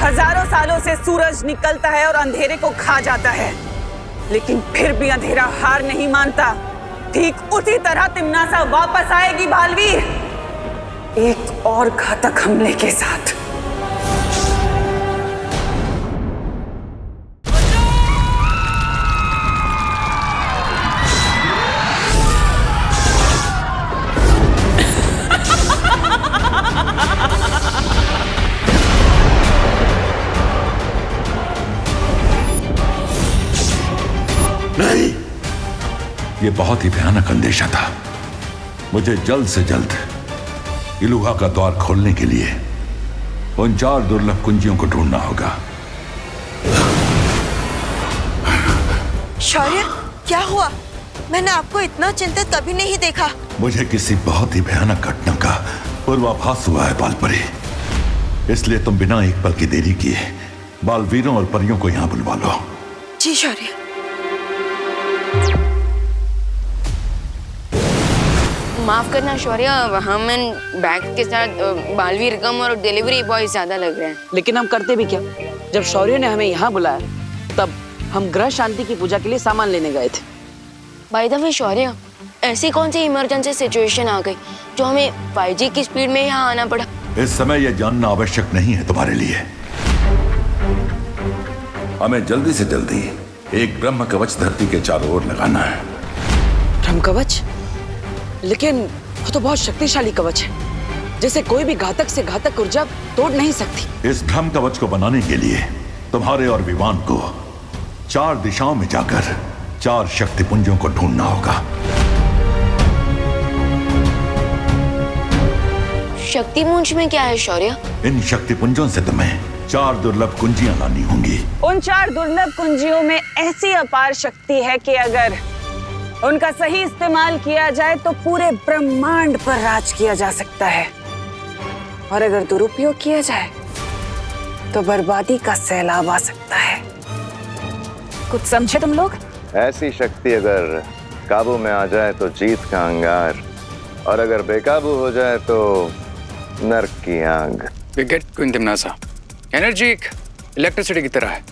हजारों सालों से सूरज निकलता है और अंधेरे को खा जाता है, लेकिन फिर भी अंधेरा हार नहीं मानता। ठीक उसी तरह तिम्नासा वापस आएगी बालवीर, एक और घातक हमले के साथ। नहीं, ये बहुत ही भयानक अंदेशा था। मुझे जल्द से जल्द इलुहा का द्वार खोलने के लिए उन 4 दुर्लभ कुंजियों को ढूंढना होगा। शौर्य, क्या हुआ? मैंने आपको इतना चिंतित कभी नहीं देखा। मुझे किसी बहुत ही भयानक घटना का पूर्वाभास हुआ है बालपरी, इसलिए तुम बिना एक पल की देरी किए बालवीरों और परियों को यहाँ बुलवा लो। जी शौर्य। माफ करना शौर्य, हम इन बैग के साथ बालवीर कम और डिलीवरी बॉय ज्यादा लग रहे हैं। लेकिन हम करते भी क्या? जब शौर्य ने हमें यहाँ बुलाया तब हम ग्रह शांति की पूजा के लिए सामान लेने गए थे। बाय द वे शौर्य, ऐसी कौन सी इमरजेंसी सिचुएशन आ गई जो हमें 5G की स्पीड में यहाँ आना पड़ा? इस समय यह जानना आवश्यक नहीं है तुम्हारे लिए। हमें जल्दी से जल्दी एक ब्रह्म कवच धरती के चारों ओर लगाना है। ब्रह्म कवच? लेकिन वो तो बहुत शक्तिशाली कवच है, जिसे कोई भी घातक से घातक ऊर्जा तोड़ नहीं सकती। इस ब्रह्म कवच को बनाने के लिए तुम्हारे और विवान को 4 दिशाओं में जाकर 4 शक्तिपुंजों को ढूंढना होगा। शक्तिपुंज में क्या है शौर्य? इन शक्तिपुंजों से तुम्हें 4 दुर्लभ कुंजियां लानी होंगी। उन 4 दुर्लभ कुंजियों में ऐसी अपार शक्ति है कि अगर उनका सही इस्तेमाल किया जाए तो पूरे ब्रह्मांड पर राज किया जा सकता है, और अगर दुरुपयोग किया जाए तो बर्बादी का सैलाब आ सकता है। कुछ समझे तुम लोग? ऐसी शक्ति अगर काबू में आ जाए तो जीत का अंगार, और अगर बेकाबू हो जाए तो नर्क की आग। विकेट क्वीन तिम्नासा, एनर्जी एक इलेक्ट्रिसिटी की तरह है।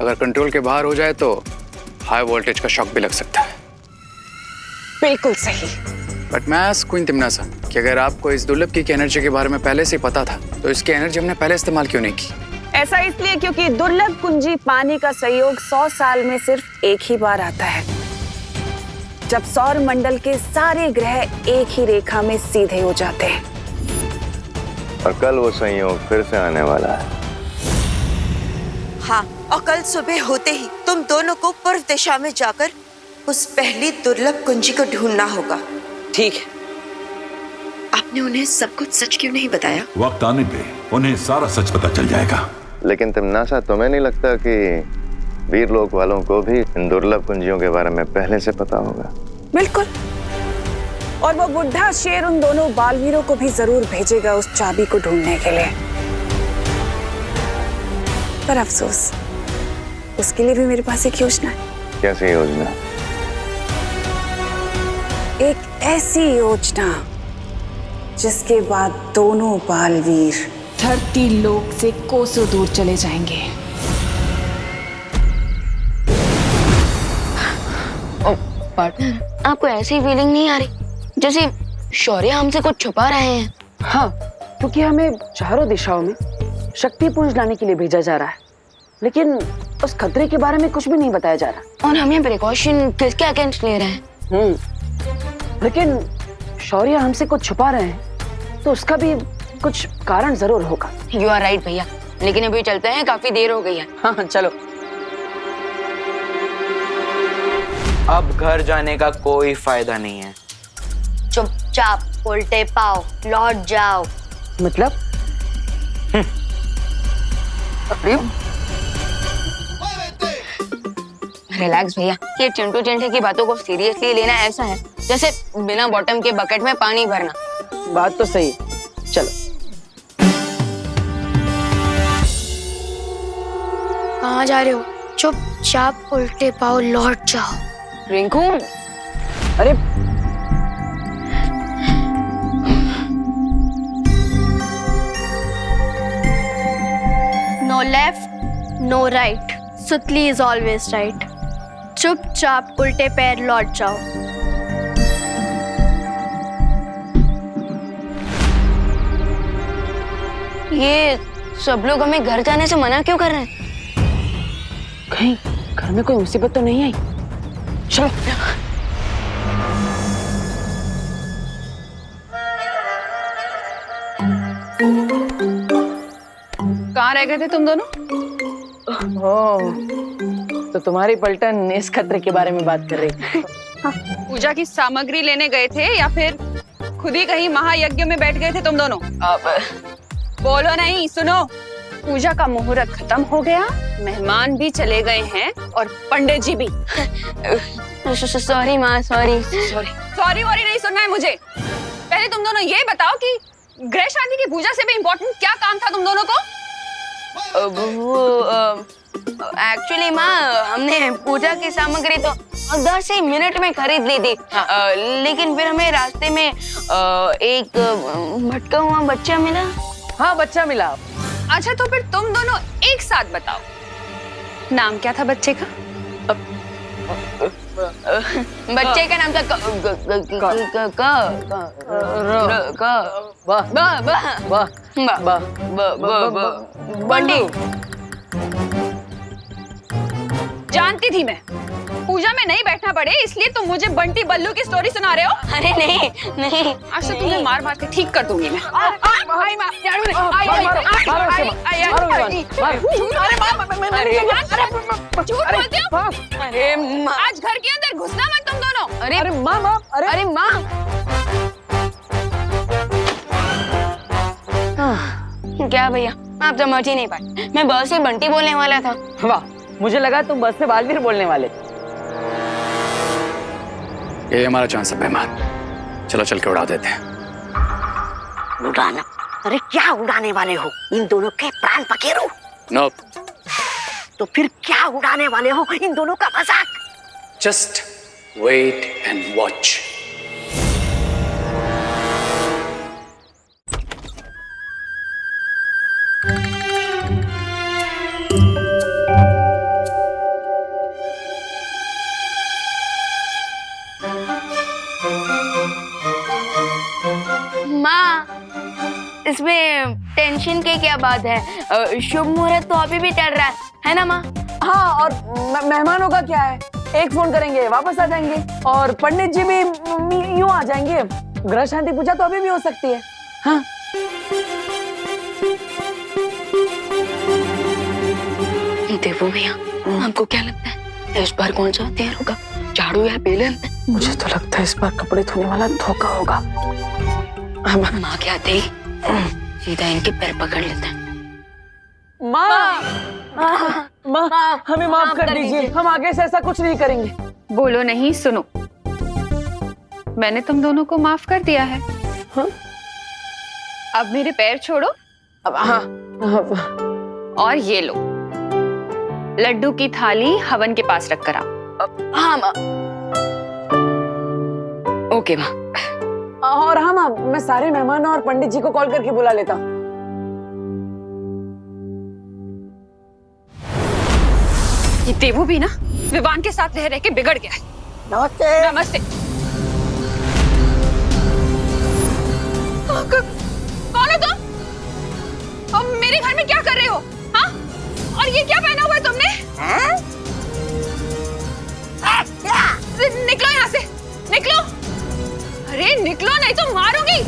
अगर कंट्रोल के बाहर हो जाए तो हाई वोल्टेज का शॉक भी लग सकता है। बिल्कुल सही। बट मैं क्वीन तिम्नासा कि अगर आपको इस दुर्लभ की एनर्जी के बारे में पहले से पता था तो इसकी एनर्जी हमने पहले इस्तेमाल क्यों नहीं की? ऐसा इसलिए क्योंकि दुर्लभ कुंजी पानी का संयोग 100 साल में सिर्फ एक ही बार आता है, जब सौर मंडल के सारे ग्रह एक ही रेखा में सीधे हो जाते हैं। और कल वो संयोग फिर से आने वाला है। हाँ, और कल सुबह होते ही तुम दोनों को पूर्व दिशा में जाकर उस पहली दुर्लभ कुंजी को ढूंढना होगा। ठीक है। आपने उन्हें सब कुछ सच क्यों नहीं बताया? वक्त आने पे उन्हें सारा सच पता चल जाएगा। लेकिन तिम्नासा, तुम्हें नहीं लगता कि वीरलोक वालों को भी इन दुर्लभ कुंजियों के बारे में पहले से पता होगा? बिल्कुल। और वो बुढ़ा शेर उन दोनों बालवीरों को भी जरूर भेजेगा उस चाबी को ढूंढने के लिए। पर अफसोस, उसके लिए भी मेरे पास एक योजना है। कैसी योजना? एक ऐसी योजना जिसके बाद दोनों बालवीर धरती लोक से कोसों दूर चले जाएंगे। पार्टनर, आपको ऐसी फीलिंग नहीं आ रही जैसे शौर्य हमसे कुछ छुपा रहे हैं? हाँ, क्योंकि हमें चारों दिशाओं में शक्तिपुंज लाने के लिए भेजा जा रहा है, लेकिन उस खतरे के बारे में कुछ भी नहीं बताया जा रहा। और हमें प्रिकॉशन किसके अगेंस्ट ले रहे हैं? लेकिन शौर्य हमसे कुछ छुपा रहे हैं तो उसका भी कुछ कारण जरूर होगा। यू आर राइट भैया, लेकिन अभी चलते हैं, काफी देर हो गई है। हाँ चलो। अब घर जाने का कोई फायदा नहीं है। चुपचाप उल्टे पाओ लौट जाओ। मतलब? रिलैक्स भैया, ये चिंटू चिंटे की बातों को सीरियसली लेना ऐसा है जैसे बिना बॉटम के बकेट में पानी भरना। बात तो सही। चलो। कहाँ जा रहे हो? चुपचाप उल्टे पाओ लौट जाओ। रिंकू, अरे नो लेफ्ट नो राइट, सुतली इज ऑलवेज राइट। चुपचाप उल्टे पैर लौट जाओ। ये सब लोग हमें घर जाने से मना क्यों कर रहे हैं? कहीं घर में कोई मुसीबत तो नहीं आई? चलो। कहाँ रह गए थे तुम दोनों? तो तुम्हारी पलटन इस खतरे के बारे में बात कर रही थी। पूजा की सामग्री लेने गए थे या फिर खुद ही कहीं महायज्ञ में बैठ गए थे तुम दोनों? बोलो नहीं, सुनो। पूजा का मुहूर्त खत्म हो गया, मेहमान भी चले गए हैं और पंडित जी भी। सॉरी माँ, सॉरी। सॉरी वॉरी नहीं सुनना है मुझे। पहले तुम दोनों ये बताओ कि गृह शांति की पूजा से भी इम्पोर्टेंट क्या काम था तुम दोनों को? एक्चुअली माँ, हमने पूजा की सामग्री तो 10 ही मिनट में खरीद ली थी। लेकिन फिर हमें रास्ते में एक भटका हुआ बच्चा मिला। हाँ, बच्चा मिला। अच्छा, तो फिर तुम दोनों एक साथ बताओ, नाम क्या था बच्चे का? बच्चे का नाम था बंटी। जानती थी मैं पूजा में नहीं बैठना पड़े, इसलिए तुम मुझे बंटी बल्लू की स्टोरी सुना रहे हो। अरे नहीं नहीं, आज तो तुम्हें मार मार के ठीक कर दूंगी मैं। अरे माँ, आज घर के अंदर घुसना मत तुम दोनों। अरे माँ, अरे माँ। क्या भैया, आप समझ ही नहीं पाए, मैं बस से बंटी बोलने वाला था। वाह, मुझे लगा तुम बस से बालवीर बोलने वाले। ये हमारा चांस है मेहमान, चलो चल के उड़ा देते हैं। उड़ाना? अरे क्या उड़ाने वाले हो? इन दोनों के प्राण पखेरु? नोप। तो फिर क्या उड़ाने वाले हो? इन दोनों का मजाक। Just wait and watch. इसमें टेंशन की क्या बात है? शुभ मुहूर्त तो अभी भी चल रहा है ना माँ? हाँ, और मेहमानों का क्या है? एक फोन करेंगे, वापस आ जाएंगे, और पंडित जी भी यूं आ जाएंगे। गृह शांति पूजा तो अभी भी हो सकती है। हाँ, देवो भैया, आपको क्या लगता है इस बार कौन सा हथियार होगा, झाड़ू या बेलन? मुझे तो लगता है इस बार कपड़े धोने वाला धोखा होगा। माँ के आते ही सीधा इनके पैर पकड़ लेते हैं। माँ, हमें माफ कर दीजिए, हम आगे से ऐसा कुछ नहीं करेंगे। बोलो नहीं, सुनो। मैंने तुम दोनों को माफ कर दिया है। हाँ? अब मेरे पैर छोड़ो। अब हाँ, और ये लो, लड्डू की थाली हवन के पास रख कर आओ। हाँ माँ। ओके माँ। और हाँ माँ, मैं सारे मेहमानों और पंडित जी को कॉल करके बुला लेता। ये देवू भी ना विवान के साथ रह रह के बिगड़ गया है। नमस्ते। नमस्ते। कौन हो तुम? और मेरे घर में क्या कर रहे हो? हाँ? और ये क्या पहना हुआ है तुमने? निकलो यहाँ से, निकलो। अरे निकलो, नहीं तो मारूंगी।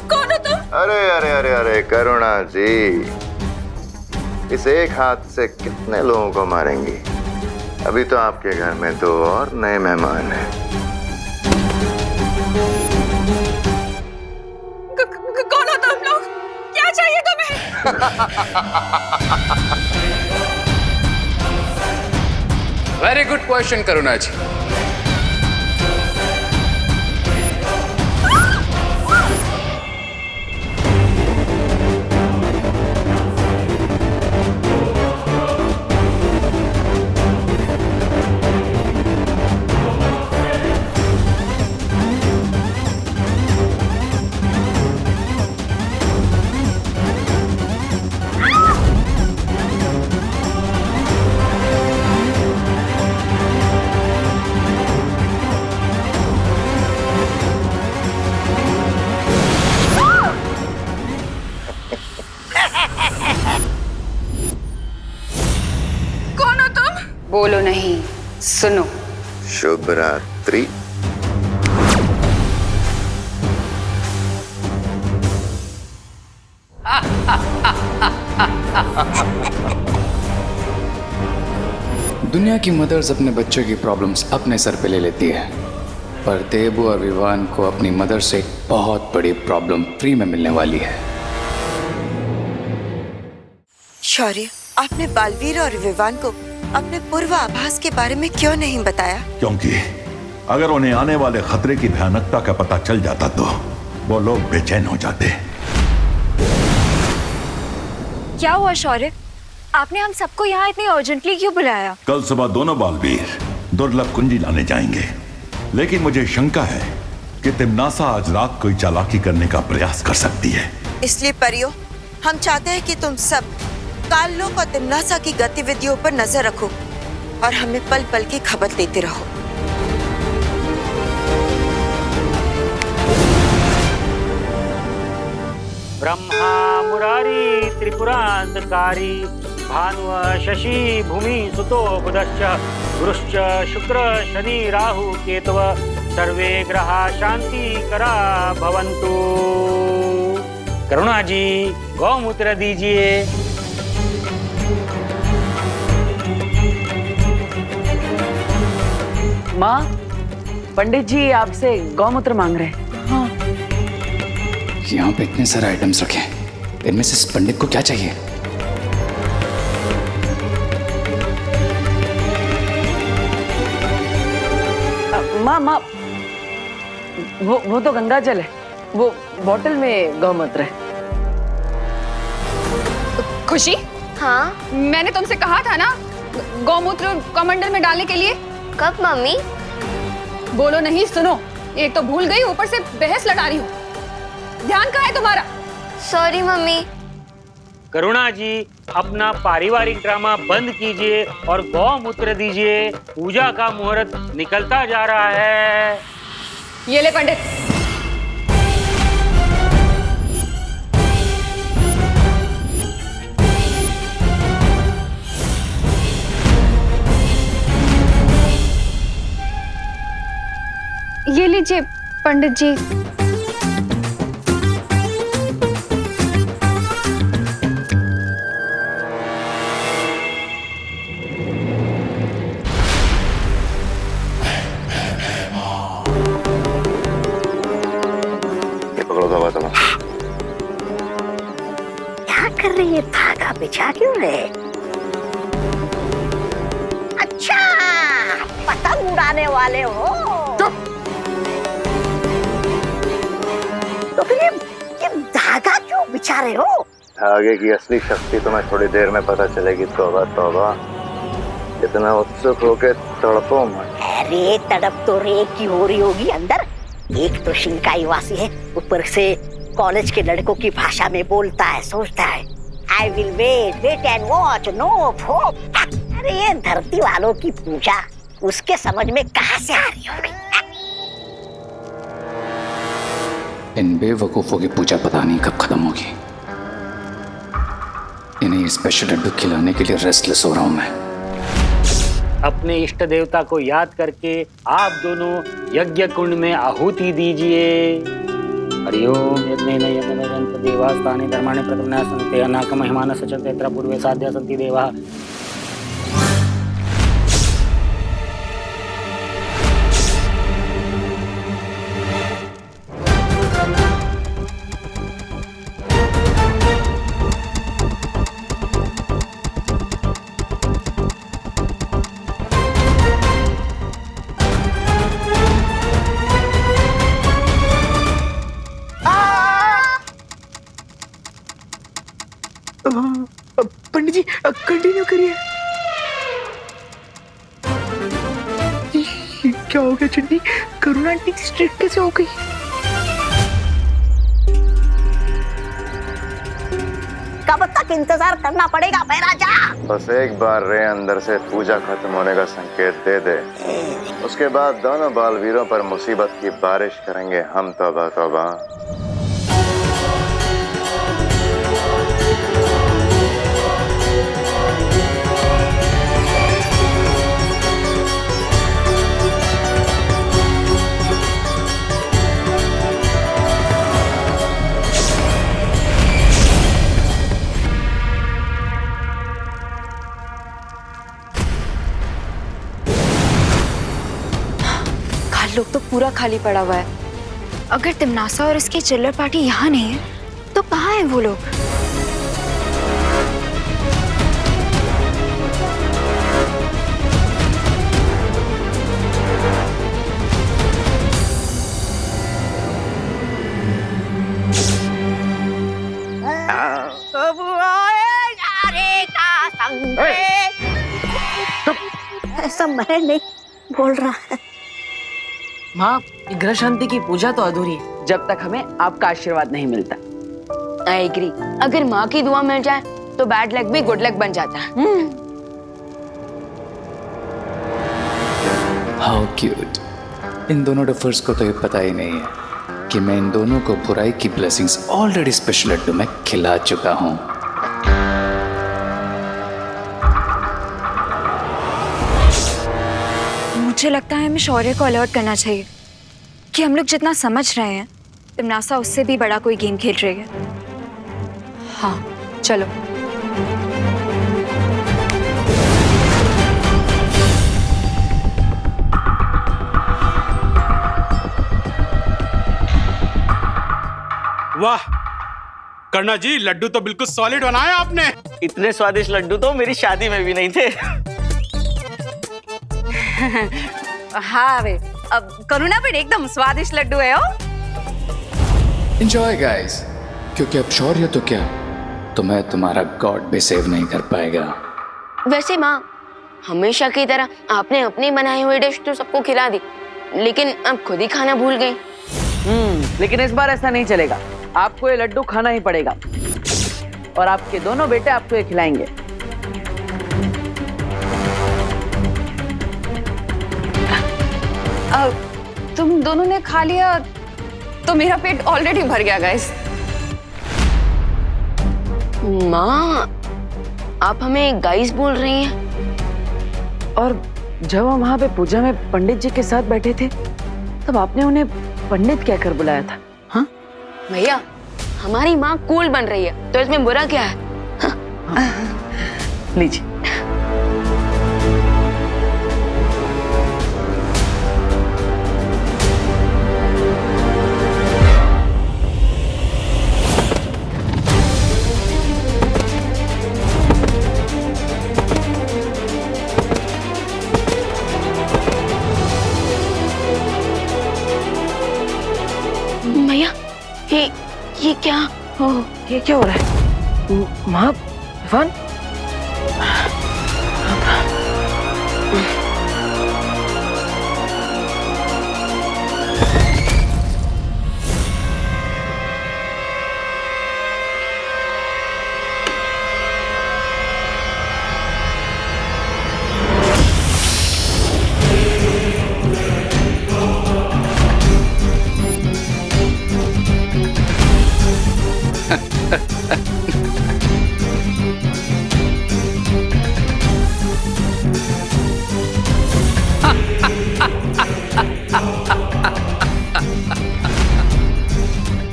कौन हो तुम? अरे अरे अरे अरे करुणा जी, इस एक हाथ से कितने लोगों को मारेंगी? अभी तो आपके घर में 2 और नए मेहमान हैं। कौन हो तुम लोग? क्या चाहिए तुम्हें? वेरी गुड क्वेश्चन करुणा जी। बोलो नहीं, सुनो। शुभ रात्रि। दुनिया की मदर्स अपने बच्चों की प्रॉब्लम्स अपने सर पे ले लेती है, पर देबू और विवान को अपनी मदर से एक बहुत बड़ी प्रॉब्लम फ्री में मिलने वाली है। शौर्य, आपने बालवीर और विवान को अपने पूर्वाभास के बारे में क्यों नहीं बताया? क्योंकि अगर उन्हें आने वाले खतरे की भयानकता का पता चल जाता तो वो लोग बेचैन हो जाते। क्या हुआ शौर्य? आपने हम सबको यहाँ इतनी अर्जेंटली क्यों बुलाया? कल सुबह दोनों बालवीर दुर्लभ कुंजी लाने जाएंगे, लेकिन मुझे शंका है कि तिम्नासा आज रात कोई चालाकी करने का प्रयास कर सकती है। इसलिए परियो, हम चाहते हैं कि तुम सब काललोक और तिम्नासा की गतिविधियों पर नजर रखो और हमें पल पल की खबर देते रहो। ब्रह्मा मुरारी त्रिपुरांतकारी भानुव शशि भूमि सुतो बुधश्च गुरुश्च शुक्र शनि राहु केतव सर्वे ग्रहा शांति करा भवन्तु। करुणा जी, गौमूत्र दीजिए। माँ, पंडित जी आपसे गौमूत्र मांग रहे हैं। हाँ। यहाँ पे इतने सारे आइटम्स रखे हैं, इनमें से इस पंडित को क्या चाहिए? माँ, वो तो गंगा जल है, वो बोतल में गौमूत्र है। खुशी, हाँ मैंने तुमसे कहा था ना गौमूत्र कमंडल में डालने के लिए। कब मम्मी? बोलो नहीं, सुनो। एक तो भूल गई, ऊपर से बहस लड़ा रही हूँ। ध्यान कहाँ है तुम्हारा? Sorry mummy. करुणा जी, अपना पारिवारिक ड्रामा बंद कीजिए और गौमूत्र दीजिए। पूजा का मुहूर्त निकलता जा रहा है। ये ले पंडित। ये लीजिए पंडित जी। क्या कर रही है? धागा बिछा क्यों रहे? अच्छा, पतंग उड़ाने वाले हो? तो फिर ये धागा क्यों बिछा रहे हो? धागे की असली शक्ति तुम्हें थोड़ी देर में पता चलेगी। तौबा तौबा, इतना उत्सुक होके तड़पो मत। अरे तड़प तो रेत की हो रही होगी अंदर। एक तो शिंकाई वासी है, ऊपर से कॉलेज के लड़कों की भाषा में बोलता है, सोचता है I will wait and watch, no hope. अरे ये धरती वालों की पूजा उसके समझ में कहाँ से आ रही होगी? इन बेवकूफों की पूजा पता नहीं कब खत्म होगी। इन्हें स्पेशल लड्डू खिलाने के लिए रेस्टलेस हो रहा हूं मैं। अपने इष्ट देवता को याद करके आप दोनों यज्ञ कुंड में आहुति दीजिए। हरिओम यज्ञेन यज्ञनयन्त देवास्तानि धर्माणि प्रथमना सन्ति अनाक महिमान सचन्ते यत्र पूर्वे साध्या सन्ति देवाः। पंडित जी कंटिन्यू करिए। क्या हो गया चंडी? करुणा आंटी स्ट्रिक्ट कैसे हो गई? कब तक इंतजार करना पड़ेगा महाराजा? बस एक बार रे अंदर से पूजा खत्म होने का संकेत दे दे, उसके बाद दोनों बालवीरों पर मुसीबत की बारिश करेंगे हम। तौबा तौबा। पूरा खाली पड़ा हुआ है। अगर तिमनासा और इसकी चिल्लर पार्टी यहाँ नहीं है तो कहाँ है वो लोग? ऐसा मैं नहीं बोल रहा है। माँ, ग्रह शांति की पूजा तो अधूरी है जब तक हमें आपका आशीर्वाद नहीं मिलता। I agree. अगर माँ की दुआ मिल जाए तो बैड लक भी गुड लक बन जाता है। How cute. इन दोनों डफर्स को तो ये पता ही नहीं है कि मैं इन दोनों को बुराई की ब्लेसिंग्स ऑलरेडी स्पेशल लड्डू में खिला चुका हूँ। मुझे लगता है हमें शौर्य को अलर्ट करना चाहिए कि हम लोग जितना समझ रहे हैं तिमनासा उससे भी बड़ा कोई गेम खेल रही है। हाँ चलो। वाह कर्णा जी, लड्डू तो बिल्कुल सॉलिड बनाए आपने। इतने स्वादिष्ट लड्डू तो मेरी शादी में भी नहीं थे। हाँ वे, अब करुणा भी एकदम स्वादिष्ट लड्डू है। एंजॉय गाइस, क्योंकि अब शौर्य तो क्या, तुम्हें तुम्हारा गॉड भी सेव नहीं कर पाएगा। वैसे माँ, हमेशा की तरह आपने अपनी बनाई हुई डिश तो सबको खिला दी, लेकिन अब खुद ही खाना भूल गई। लेकिन इस बार ऐसा नहीं चलेगा। आपको ये लड्डू खाना ही पड़ेगा और आपके दोनों बेटे आपको ये खिलाएंगे। तुम दोनों ने खा लिया तो मेरा पेट ऑलरेडी भर गया गाइस। माँ, आप हमें गाइस बोल रही हैं? और जब हम वहाँ पे पूजा में पंडित जी के साथ बैठे थे तब आपने उन्हें पंडित कहकर बुलाया था। हाँ भैया, हमारी माँ कूल बन रही है तो इसमें बुरा क्या है? हाँ। लीजिए। भैया, ये क्या? ओह, ये क्या हो रहा है? माँ, इवान?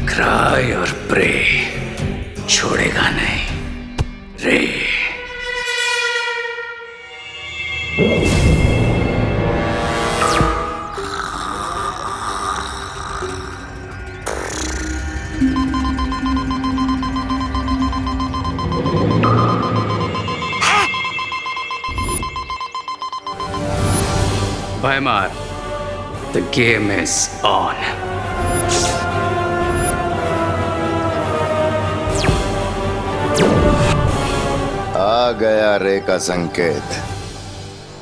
क्राई और प्रे, छोड़ेगा नहीं रे। Weimar, the game is on. आ गया रे का संकेत,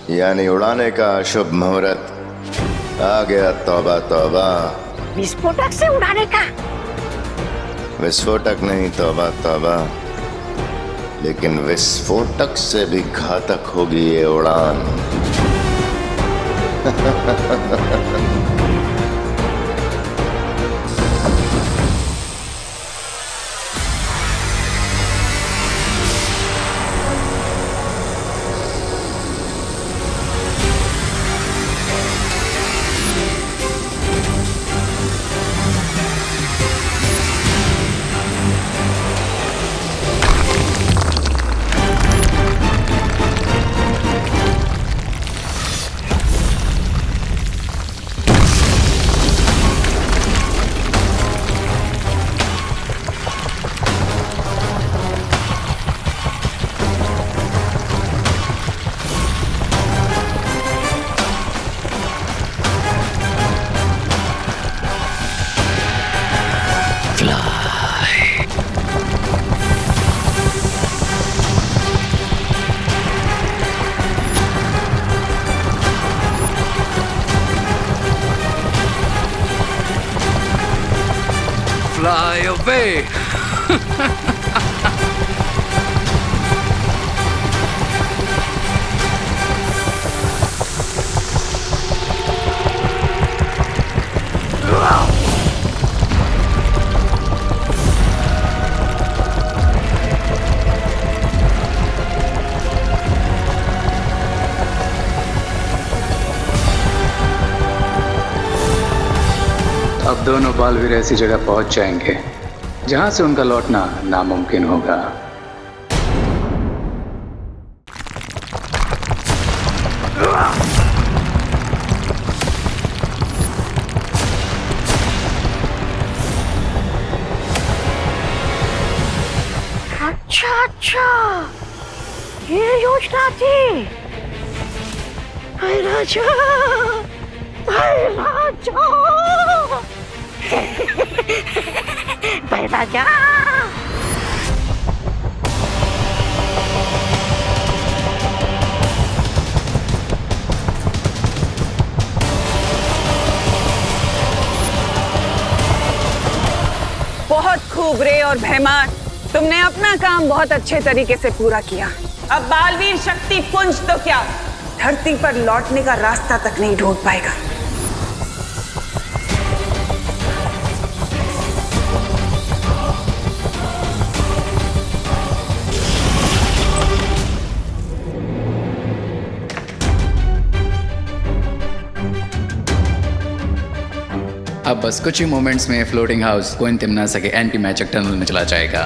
यानी उड़ाने का शुभ मुहूर्त। आ गया तौबा तौबा। विस्फोटक से उड़ाने का? विस्फोटक नहीं, तौबा तौबा। लेकिन विस्फोटक से भी घातक होगी ये उड़ान। वे। अब दोनों बालवीर ऐसी जगह पहुंच जाएंगे जहां से उनका लौटना नामुमकिन होगा। अच्छा, ये योजना थी। भाई राजा, भाई राजा, भाई राजा। बहुत खूब रे और भैमान, तुमने अपना काम बहुत अच्छे तरीके से पूरा किया। अब बालवीर शक्ति पुंज तो क्या, धरती पर लौटने का रास्ता तक नहीं ढूंढ पाएगा। अब बस कुछ ही मोमेंट्स में फ्लोटिंग हाउस कोइन तिम्नासा के एंटी मैजिक टनल में चला जाएगा।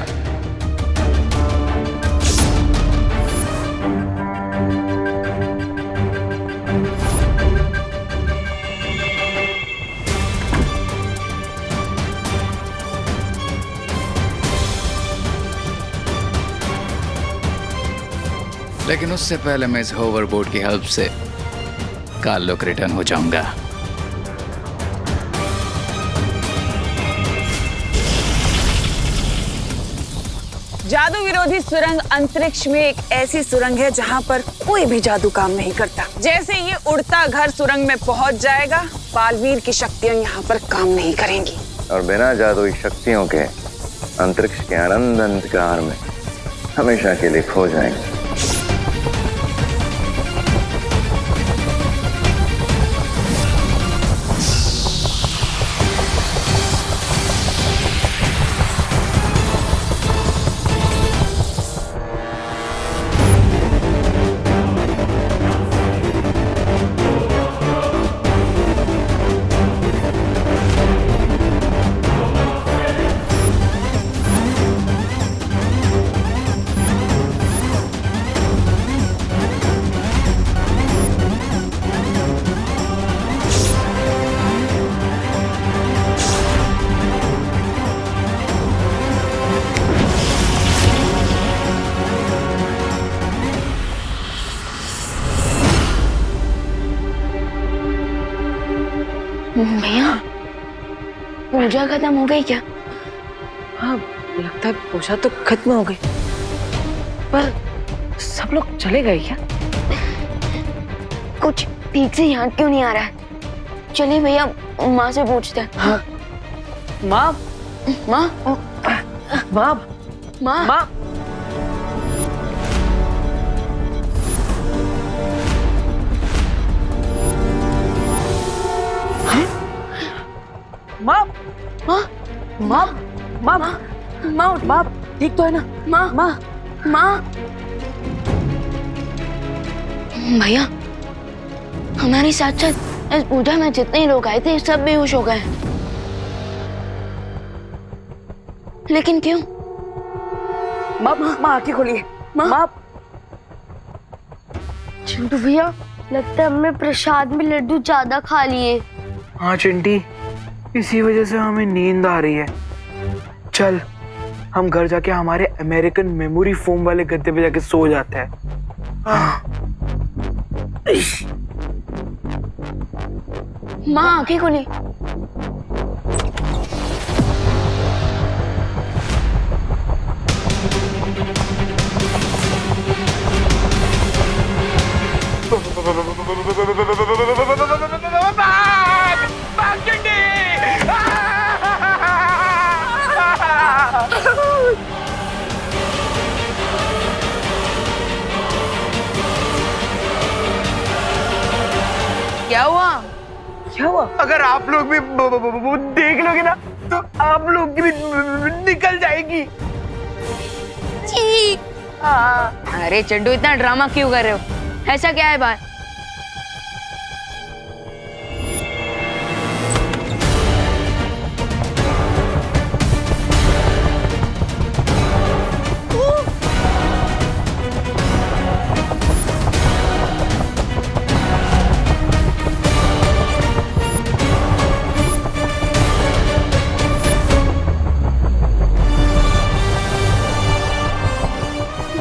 लेकिन उससे पहले मैं इस होवरबोर्ड की हेल्प से काल्लोक रिटर्न हो जाऊंगा। जादू विरोधी सुरंग अंतरिक्ष में एक ऐसी सुरंग है जहां पर कोई भी जादू काम नहीं करता। जैसे ये उड़ता घर सुरंग में पहुंच जाएगा, बालवीर की शक्तियां यहाँ पर काम नहीं करेंगी और बिना जादुई शक्तियों के अंतरिक्ष के अनंत अंधकार में हमेशा के लिए खो जाएंगे। भैया, पूजा खत्म हो गई क्या? हाँ, लगता है पूजा तो खत्म हो गई, पर सब लोग चले गए क्या? कुछ ठीक से याद क्यों नहीं आ रहा है? चलिए भैया, माँ से पूछते हैं। हाँ। माँ, माँ, माँ, माँ, माँ। माँ, माँ, माँ, माँ, माँ उठ, माँ, ठीक तो है ना? माँ, माँ, माँ। भैया, हमारे साथ साथ इस पूजा में जितने लोग आए थे सब बेहोश हो गए। लेकिन क्यों? माँ, माँ आंखें खोलिए। माँ, चिंटू भैया, लगता है हमने प्रसाद में लड्डू ज्यादा खा लिए। हाँ चिंटी, इसी वजह से हमें नींद आ रही है। चल, हम घर जाके हमारे अमेरिकन मेमोरी फोम वाले गद्दे पे जाके सो जाते हैं। माँ आंखें खोली। हुआ? अगर आप लोग भी देख लोगे ना तो आप लोग की भी निकल जाएगी। अरे चड्डू, इतना ड्रामा क्यों कर रहे हो? ऐसा क्या है बात?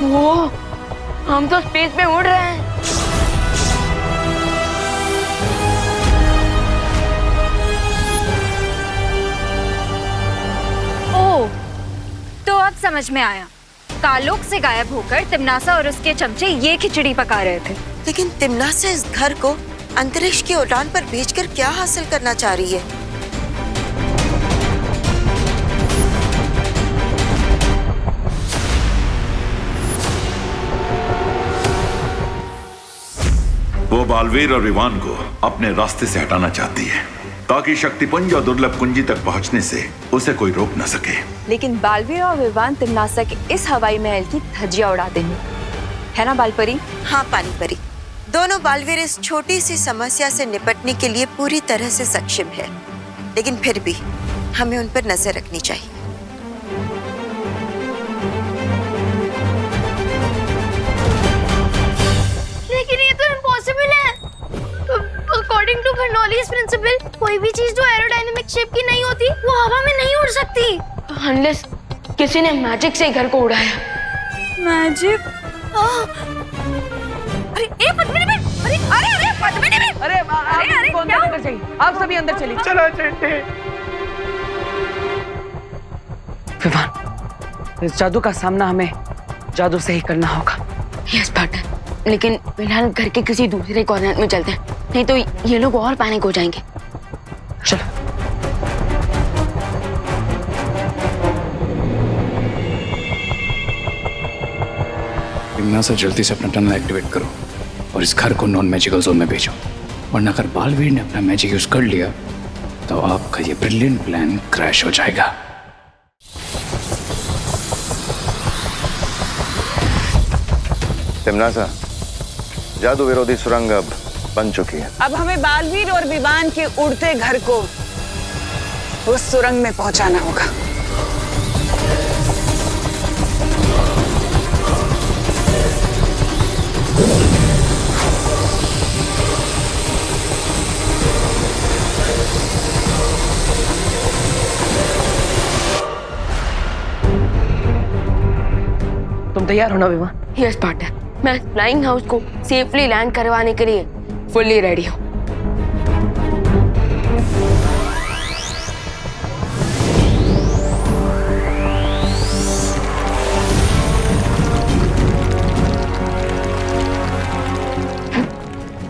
वो हम तो स्पेस में उड़ रहे हैं। ओह, तो अब समझ में आया। कालोक से गायब होकर तिमनासा और उसके चमचे ये खिचड़ी पका रहे थे। लेकिन तिमनासा इस घर को अंतरिक्ष की उड़ान पर भेजकर क्या हासिल करना चाह रही है? वो बालवीर और विवान को अपने रास्ते से हटाना चाहती है ताकि शक्तिपुंज और दुर्लभ कुंजी तक पहुंचने से उसे कोई रोक न सके। लेकिन बालवीर और विवान तिमनासा के इस हवाई महल की धज्जियां उड़ा देंगे, है ना बालपरी? हाँ पानी परी, दोनों बालवीर इस छोटी सी समस्या से निपटने के लिए पूरी तरह से सक्षम है, लेकिन फिर भी हमें उन पर नजर रखनी चाहिए। लेकिन ये तो इम्पॉसिबल है। अकॉर्डिंग टू बर्नौलीज प्रिंसिपल, कोई भी चीज जो एरोडायनेमिक शेप की नहीं होती वो हवा में नहीं उड़ सकती। अनलेस किसी ने मैजिक से घर को उड़ाया। मैजिक? अरे ए पद्मिनी बेन, अरे पद्मिनी बेन, अरे आपको अंदर लेकर जाइए, आप सभी अंदर चलिए। चलो चलते। विवान, इस जादू का सामना हमें जादू से ही करना होगा। यस पार्टनर, लेकिन फिलहाल घर के किसी दूसरे कॉर्नर में चलते हैं, नहीं तो ये लोग और पैनिक हो जाएंगे। चलो। तिमनासा, जल्दी से अपना टनल एक्टिवेट करो और इस घर को नॉन मैजिकल जोन में भेजो, वरना अगर बालवीर ने अपना मैजिक यूज कर लिया तो आपका ये ब्रिलियंट प्लान क्रैश हो जाएगा। तिमनासा, जादू विरोधी सुरंग अब बन चुकी है। अब हमें बालवीर और विवान के उड़ते घर को उस सुरंग में पहुंचाना होगा। तुम तैयार हो ना विवान? यस पार्टनर, मैं फ्लाइंग हाउस को सेफली लैंड करवाने के लिए फुल्ली रेडी हूँ।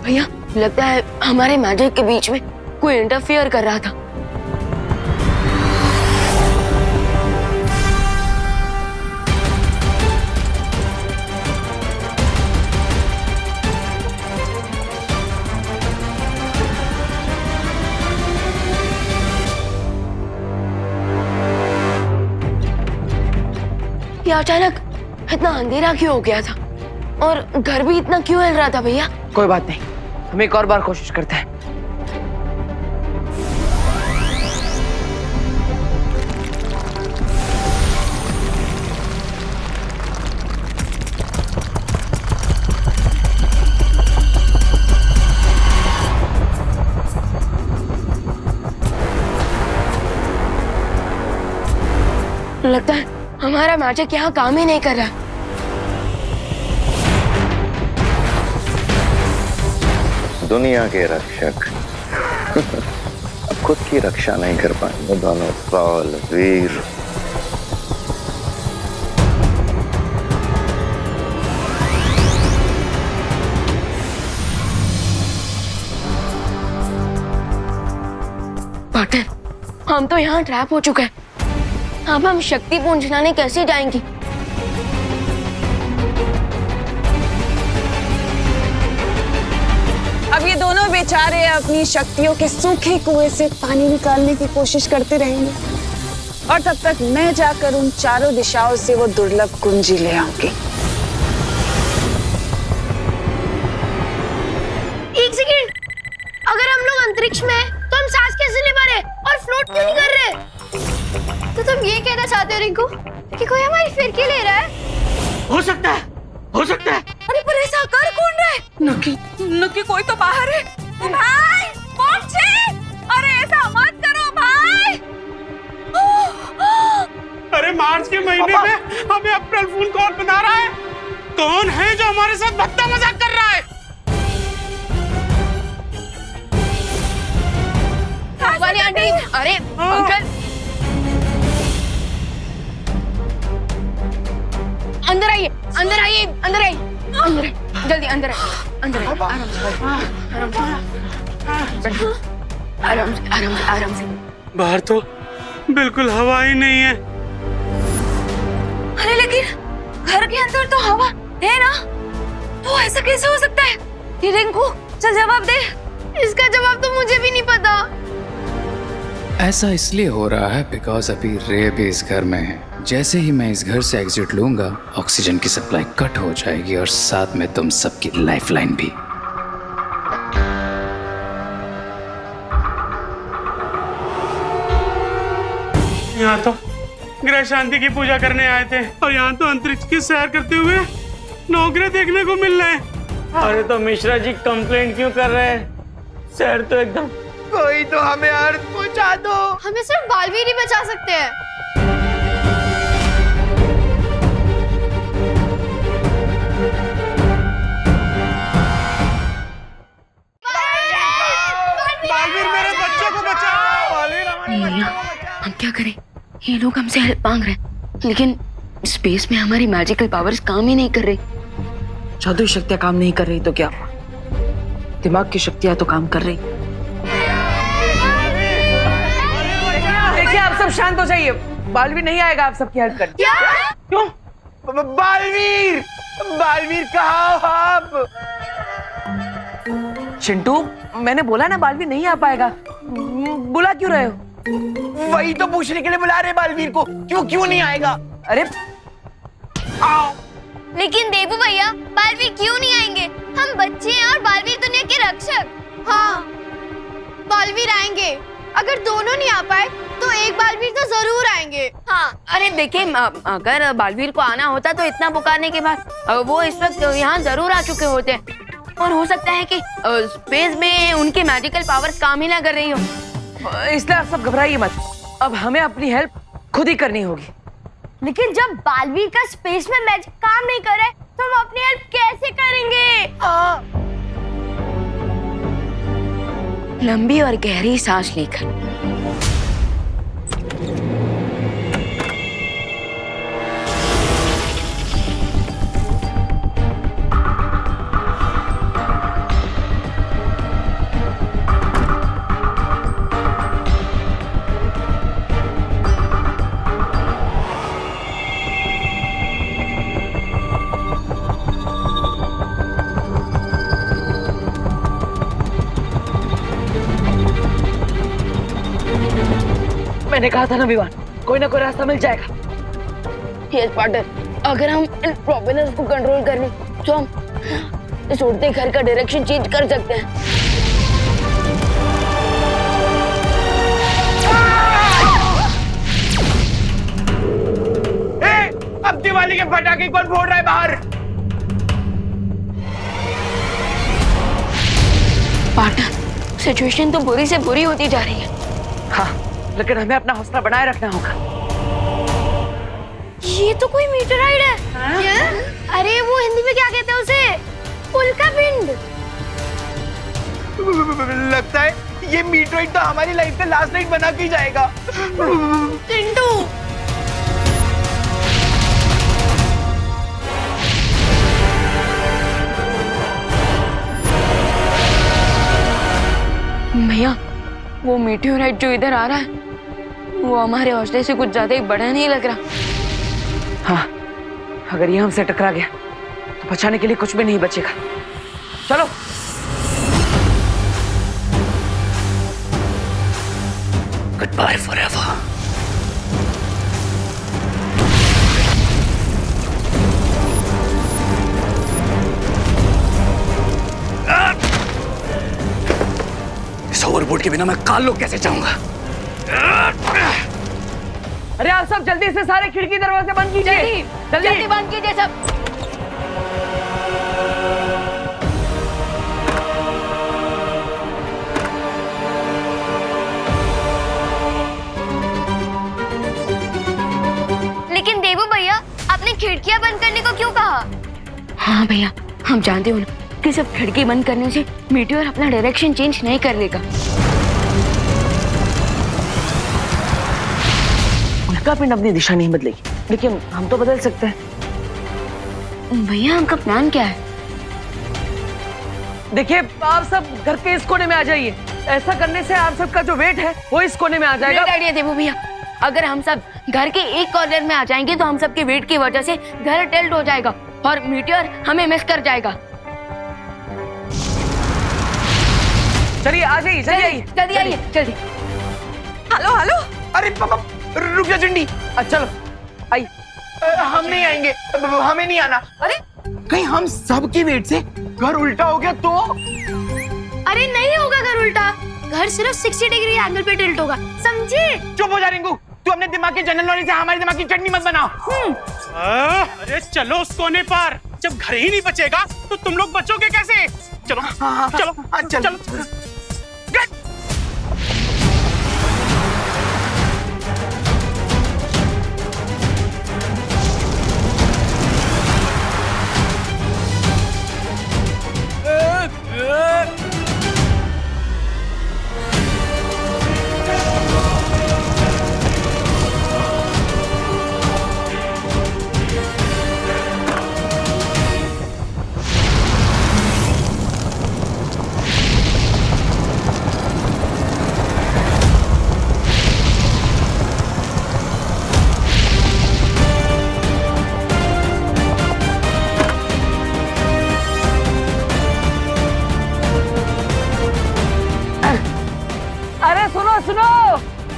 भैया, लगता है हमारे मैजिक के बीच में कोई इंटरफियर कर रहा था। ये अचानक इतना अंधेरा क्यों हो गया था और घर भी इतना क्यों हिल रहा था भैया? कोई बात नहीं, हम एक और बार कोशिश करते हैं। लगता है हमारा मैजिक यहाँ काम ही नहीं कर रहा। दुनिया के रक्षक अब खुद की रक्षा नहीं कर पाएंगे दोनों बालवीर। पार्टनर, हम तो यहाँ ट्रैप हो चुके हैं। अब हम शक्तिपुंज लाने कैसे जाएंगी? अब ये दोनों बेचारे अपनी शक्तियों के सूखे कुएं से पानी निकालने की कोशिश करते रहेंगे और तब तक मैं जाकर उन चारों दिशाओं से वो दुर्लभ कुंजी ले आऊंगी। एक सेकंड, अगर हम लोग अंतरिक्ष में हैं, तो हम सांस कैसे ले पा रहे और फ्लोट क्यों नहीं कर रहे? तो तुम ये कहना चाहते हो रिंकू कि कोई हमारी फिरकी ले रहा है? हो सकता है, हो सकता है। अरे पर ऐसा कर कौन रहा है? नक्की कोई तो बाहर है। भाई पहुंचे, अरे ऐसा मत करो भाई। अरे मार्च के महीने में हमें अप्रैल फूल कौन बना रहा है? कौन है जो हमारे साथ भद्दा मजाक कर रहा है? वाली आंटी, अरे अंकल, अंदर आइए, अंदर आइए, अंदर आइए, अंदर जल्दी अंदर आइए, अंदर आइए, आराम से, आराम से, आराम से, आराम से। बाहर तो बिल्कुल हवा ही नहीं है। अरे लेकिन घर के अंदर तो हवा है ना, तो ऐसा कैसे हो सकता है? रिंकू चल जवाब दे। इसका जवाब तो मुझे भी नहीं पता। ऐसा इसलिए हो रहा है बिकॉज अभी रे भी इस घर में है। जैसे ही मैं इस घर से एग्जिट लूंगा, ऑक्सीजन की सप्लाई कट हो जाएगी और साथ में तुम सबकी लाइफलाइन भी। यहाँ तो ग्रह शांति की पूजा करने आए थे और यहाँ तो अंतरिक्ष की सैर करते हुए नौग्रह देखने को मिल रहे हैं। अरे तो मिश्रा जी कंप्लेंट क्यों कर रहे हैं? सैर तो एकदम। कोई तो हमें अर्थ पहुंचा दो। हमें सिर्फ बालवीर ही बचा सकते हैं। बालवीर मेरे बच्चे को बचाओ। बालवीर हमारे बच्चे को बचाओ। हम क्या करें? ये लोग हमसे हेल्प मांग रहे हैं, लेकिन स्पेस में हमारी मैजिकल पावर्स काम ही नहीं कर रही। जादुई शक्तियां काम नहीं कर रही तो क्या? दिमाग की शक्तियां तो काम कर रही। देखिए आप सब शांत हो जाइए, बालवीर नहीं आएगा आप सबकी हेल्प करने। क्यों? बालवीर, बालवीर कहाँ हो आप? चिंटू, मैंने बोला ना बालवीर नहीं आ पाएगा। बुला क्यों रहे हो? वही तो पूछने के लिए बुला रहे बालवीर को, क्यों नहीं आएगा? अरे आओ। लेकिन देवू भैया, बालवीर क्यों नहीं आएंगे? हम बच्चे हैं और बालवीर दुनिया के रक्षक। हाँ, बालवीर आएंगे। अगर दोनों नहीं आ पाए तो एक बालवीर तो जरूर आएंगे। हाँ। अरे देखिए, अगर बालवीर को आना होता तो इतना पुकारने के बाद वो इस वक्त यहाँ जरूर आ चुके होते, और हो सकता है कि स्पेस में उनकी मैजिकल पावर्स काम ही ना कर रही हो। इसलिए आप सब घबराइए मत, अब हमें अपनी हेल्प खुद ही करनी होगी। लेकिन जब बालवीर का स्पेस में मैजिक काम नहीं करे तो हम अपनी हेल्प कैसे करेंगे? लंबी और गहरी सांस लेकर मैंने कहा था ना विवान, कोई ना कोई रास्ता मिल जाएगा। यस पार्टनर, अगर हम इन प्रोपेलर्स को कंट्रोल कर लें तो हम इस उड़ते घर का डायरेक्शन चेंज कर सकते हैं। अब दिवाली के पटाखे कौन फोड़ रहा है बाहर? पार्टनर, सिचुएशन तो बुरी से बुरी होती जा रही है। हाँ, लेकिन हमें अपना हौसला बनाए रखना होगा। ये तो कोई मीटराइड है। क्या? अरे वो हिंदी में क्या कहते हैं उसे? उल्का पिंड। लगता है ये मीटराइड तो हमारी लाइफ का लास्ट नाइट बना के ही जाएगा। चिंटू, भैया, वो मीटियोराइट जो इधर आ रहा है वो हमारे हौसले से कुछ ज्यादा ही बड़ा नहीं लग रहा। हाँ, अगर ये हमसे टकरा गया तो बचाने के लिए कुछ भी नहीं बचेगा। चलो। Goodbye forever. इस ओवरबोर्ड के बिना मैं काल लोग कैसे जाऊंगा? अरे आप सब जल्दी से सारे खिड़की दरवाजे बंद कीजिए। जल्दी बंद कीजिए सब। लेकिन देवू भैया, आपने खिड़कियां बंद करने को क्यों कहा? हाँ भैया, हम जानते हो ना कि सिर्फ खिड़की बंद करने से मीटियोर अपना डायरेक्शन चेंज नहीं कर लेगा। उल्का पिंड अपनी दिशा नहीं बदलेगी, लेकिन हम तो बदल सकते हैं। भैया हमका प्लान क्या है? देखिए, आप सब घर के इस कोने में आ जाइए। ऐसा करने से आप सबका जो वेट है वो इस कोने में आ जाएगा। ग्रेट आइडिया देवू भैया। अगर हम सब घर के एक कॉर्नर में आ जाएंगे तो हम सबके वेट की वजह से घर टिल्ट हो जाएगा और मीटियोर हमें मिस कर जाएगा। चलिए आ जाइए, जल्दी आइए, जल्दी। Hello hello. अरे रुक जा चिंडी। चलो आई। हम नहीं आएंगे, हमें नहीं आना। अरे कहीं हम सब की वेट से घर उल्टा हो गया तो? अरे नहीं होगा घर उल्टा, घर सिर्फ 60 डिग्री एंगल पे टिल्ट होगा, समझे? चुप हो जा रिंकू, तू अपने दिमाग के जनरल नॉलेज से हमारे दिमाग की चटनी मत बना। अरे चलो उस कोने पर। जब घर ही नहीं बचेगा तो तुम लोग बचोगे कैसे? चलो चलो चलो।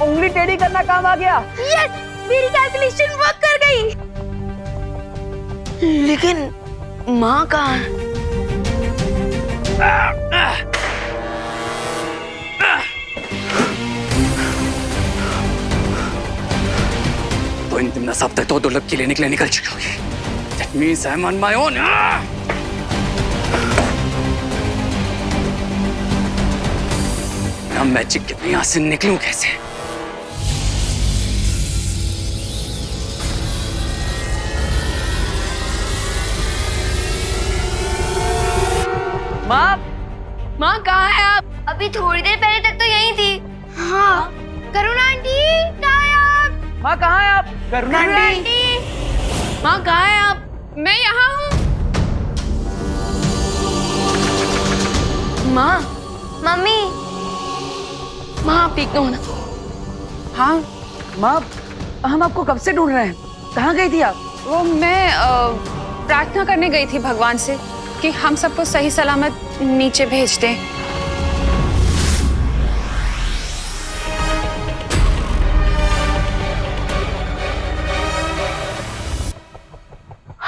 उंगली टेढ़ी करना काम आ गया। यस, मेरी कैलकुलेशन वर्क कर गई। लेकिन माँ कहाँ है? तो इन दिनों सब तक तो दुर्लभ के लिए निकल चुकी होगी। That means I'm on my own. मैं मैजिक के यहाँ से निकलूं कैसे? माँ कहाँ है आप? अभी थोड़ी देर पहले तक तो यहीं थी। हाँ, करुणा आंटी कहाँ है आप? माँ कहाँ है आप? करुणा आंटी। माँ कहाँ है आप? मैं यहाँ हूँ। माँ, मम्मी। माँ आप ठीक तो हो ना? हाँ माँ, हम आपको कब से ढूंढ रहे हैं। कहाँ गई थी आप? वो मैं प्रार्थना करने गई थी भगवान से कि हम सबको सही सलामत नीचे भेज दें।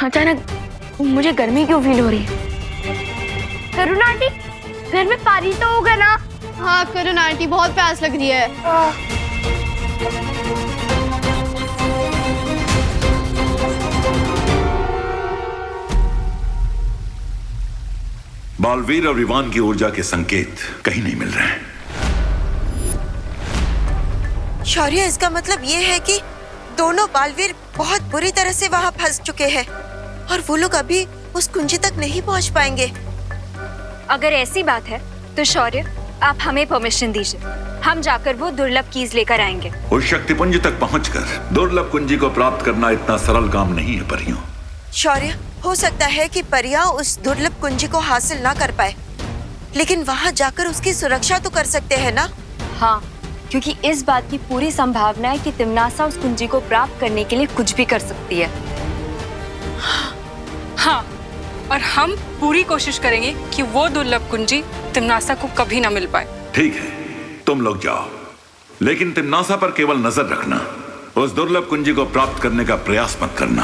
अचानक मुझे गर्मी क्यों फील हो रही है? करुणा आंटी, घर में पानी तो होगा ना? हाँ करुणा आंटी, बहुत प्यास लग रही है। बालवीर और इवान की ऊर्जा के संकेत कहीं नहीं मिल रहे हैं। शौर्य, इसका मतलब ये है कि दोनों बालवीर बहुत बुरी तरह से वहाँ फंस चुके हैं और वो लोग अभी उस कुंजी तक नहीं पहुँच पाएंगे। अगर ऐसी बात है तो शौर्य, आप हमें परमिशन दीजिए, हम जाकर वो दुर्लभ कीज लेकर आएंगे। उस शक्तिपुंज तक पहुंचकर दुर्लभ कुंजी को प्राप्त करना इतना सरल काम नहीं है परियों। शौर्य, हो सकता है कि परियां उस दुर्लभ कुंजी को हासिल ना कर पाए, लेकिन वहाँ जाकर उसकी सुरक्षा तो कर सकते हैं ना? हाँ, क्योंकि इस बात की पूरी संभावना है कि तिम्नासा उस कुंजी को प्राप्त करने के लिए कुछ भी कर सकती है। हाँ, और हम पूरी कोशिश करेंगे कि वो दुर्लभ कुंजी तिम्नासा को कभी ना मिल पाए। ठीक है, तुम लोग जाओ, लेकिन तिम्नासा पर केवल नजर रखना, उस दुर्लभ कुंजी को प्राप्त करने का प्रयास मत करना।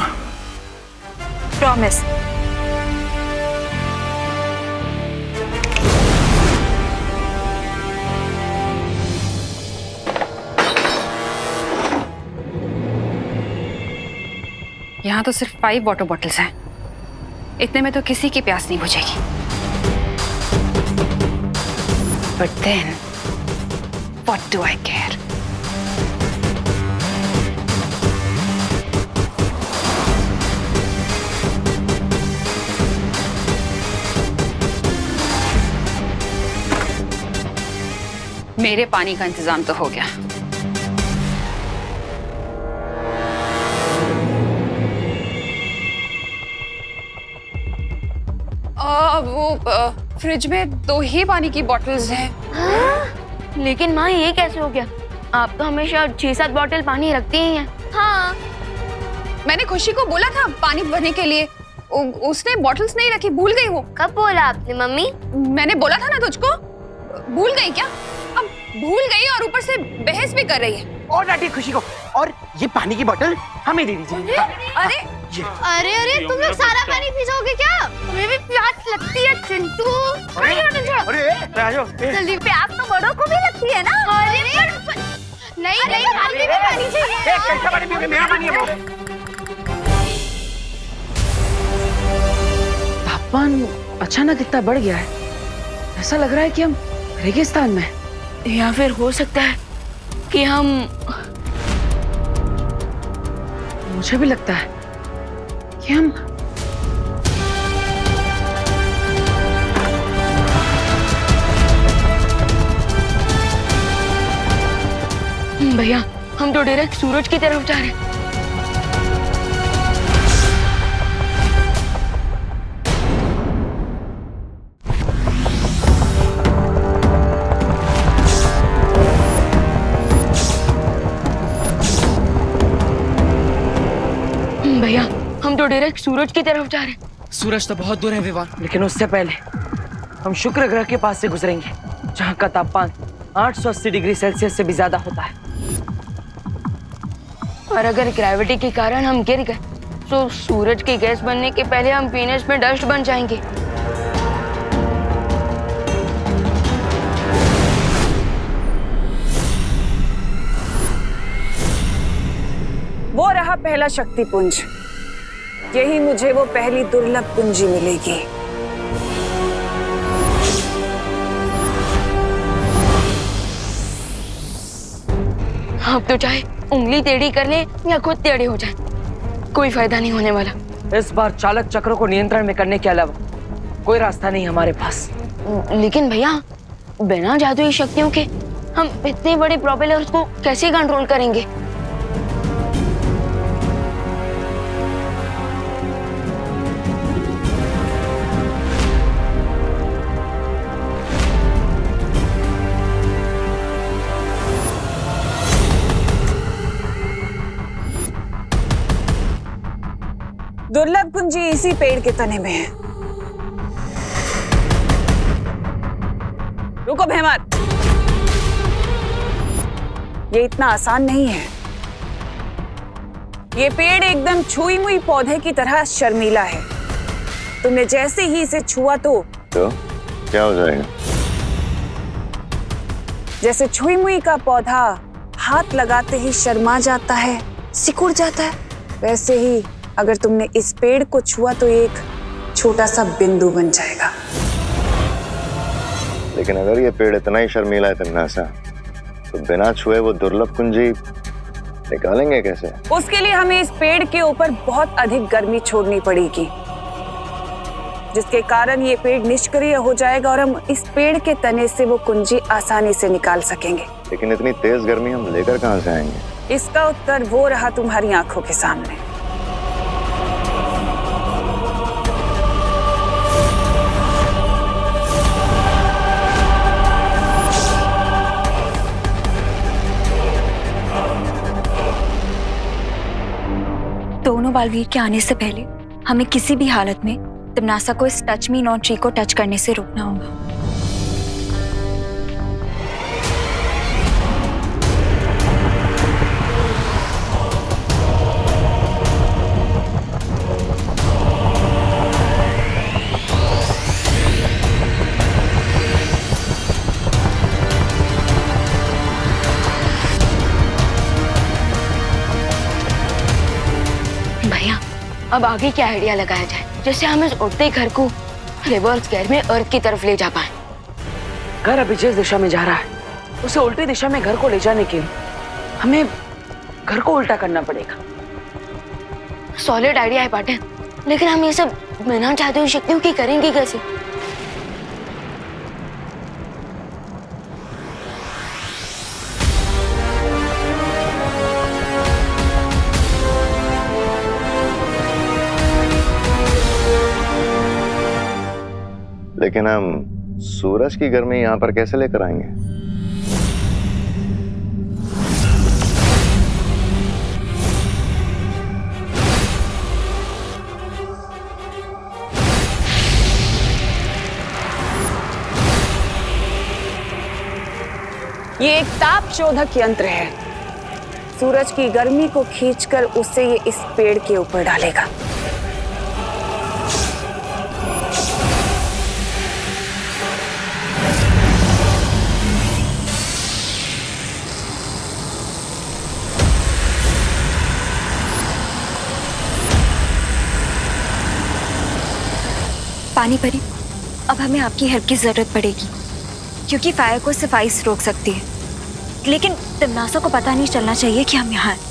प्रॉमिस। यहाँ तो सिर्फ 5 वाटर बॉटल्स हैं। इतने में तो किसी की प्यास नहीं बुझेगी। But then, what do I care? मेरे पानी का इंतजाम तो हो गया। वो फ्रिज में 2 ही पानी की बॉटल्स हैं। लेकिन माँ ये कैसे हो गया? आप तो हमेशा 6-7 बॉटल पानी रखती ही हैं। हाँ, मैंने खुशी को बोला था पानी भरने के लिए, उसने बॉटल्स नहीं रखी, भूल गई वो। कब बोला आपने मम्मी? मैंने बोला था ना तुझको, भूल गई क्या? अब भूल गई और ऊपर से बहस भी कर रही है। और डांटी खुशी को, और ये पानी की बोतल हमें दे दीजिए। अरे अरे अरे, तुम लोग सारा पानी पी जाओगे क्या? तुम्हें भी प्यास लगती है चिंटू? अरे आ जाओ। जल्दी, प्यास तो बड़ों को भी लगती है ना? अरे नहीं नहीं, हमें भी पानी चाहिए। कैसा पानी पियोगे? मेरा पानी है वो। तापमान अचानक इतना बढ़ गया है, ऐसा लग रहा है कि हम रेगिस्तान में, या फिर हो सकता है कि हम, मुझे भी लगता है कि हम, भैया हम तो डायरेक्ट सूरज की तरफ जा रहे हैं। भैया हम तो डायरेक्ट सूरज की तरफ जा रहे हैं। सूरज तो बहुत दूर है विवान, लेकिन उससे पहले हम शुक्र ग्रह के पास से गुजरेंगे, जहाँ का तापमान 880 डिग्री सेल्सियस से भी ज्यादा होता है। और अगर ग्रेविटी के कारण हम गिर गए तो सूरज की गैस बनने के पहले हम वीनस में डस्ट बन जाएंगे। वो रहा पहला शक्तिपुंज, यही मुझे वो पहली दुर्लभ कुंजी मिलेगी। आप तो चाहे उंगली टेढ़ी कर ले या खुद टेढ़े हो जाए, कोई फायदा नहीं होने वाला। इस बार चालक चक्रों को नियंत्रण में करने के अलावा कोई रास्ता नहीं हमारे पास। लेकिन भैया बिना जादुई शक्तियों के हम इतने बड़े प्रोपेलर्स को कैसे कंट्रोल करेंगे? दुर्लभ कुंजी इसी पेड़ के तने में है। रुको भैमत, ये इतना आसान नहीं है। ये पेड़ एकदम छुई मुई पौधे की तरह शर्मीला है। तुमने जैसे ही इसे छुआ तो क्या हो जाएगा? जैसे छुई मुई का पौधा हाथ लगाते ही शर्मा जाता है, सिकुड़ जाता है, वैसे ही अगर तुमने इस पेड़ को छुआ तो एक छोटा सा बिंदु बन जाएगा। लेकिन अगर ये पेड़ इतना ही शर्मीला है तिम्नासा, तो बिना छुए वो दुर्लभ कुंजी निकालेंगे कैसे? उसके लिए हमें इस पेड़ के ऊपर बहुत अधिक गर्मी छोड़नी पड़ेगी, जिसके कारण ये पेड़ निष्क्रिय हो जाएगा और हम इस पेड़ के तने से वो कुंजी आसानी से निकाल सकेंगे। लेकिन इतनी तेज गर्मी हम लेकर कहाँ से आएंगे? इसका उत्तर वो रहा तुम्हारी आंखों के सामने। दोनों बालवीर के आने से पहले हमें किसी भी हालत में तिम्नासा को इस टच मी नॉट ट्री को टच करने से रोकना होगा। अब आगे क्या आइडिया लगाया जाए जैसे हम इस उड़ते घर को रिवर्स गियर में अर्थ की तरफ ले जा पाए। घर अभी जिस दिशा में जा रहा है उसे उल्टी दिशा में घर को ले जाने के लिए हमें घर को उल्टा करना पड़ेगा। सॉलिड आइडिया है पाटिल, लेकिन हम ये सब बिना चाहते हुए शक्तियों की करेंगे कैसे? लेकिन हम सूरज की गर्मी यहाँ पर कैसे लेकर आएंगे? ये एक ताप शोधक यंत्र है। सूरज की गर्मी को खींचकर उसे ये इस पेड़ के ऊपर डालेगा। पानी परी, अब हमें आपकी हेल्प की जरूरत पड़ेगी क्योंकि फायर को सिर्फ आइस रोक सकती है, लेकिन तिमनासा को पता नहीं चलना चाहिए कि हम यहाँ हैं।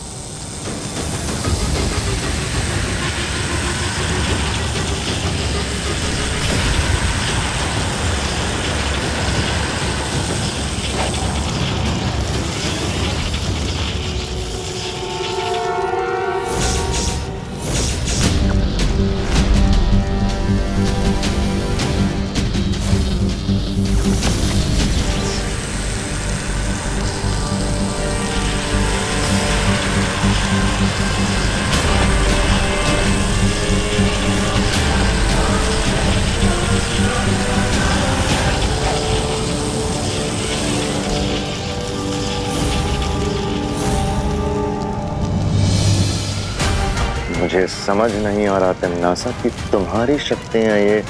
मुझे समझ नहीं आ रहा तिमनासा कि तुम्हारी शक्तियां ये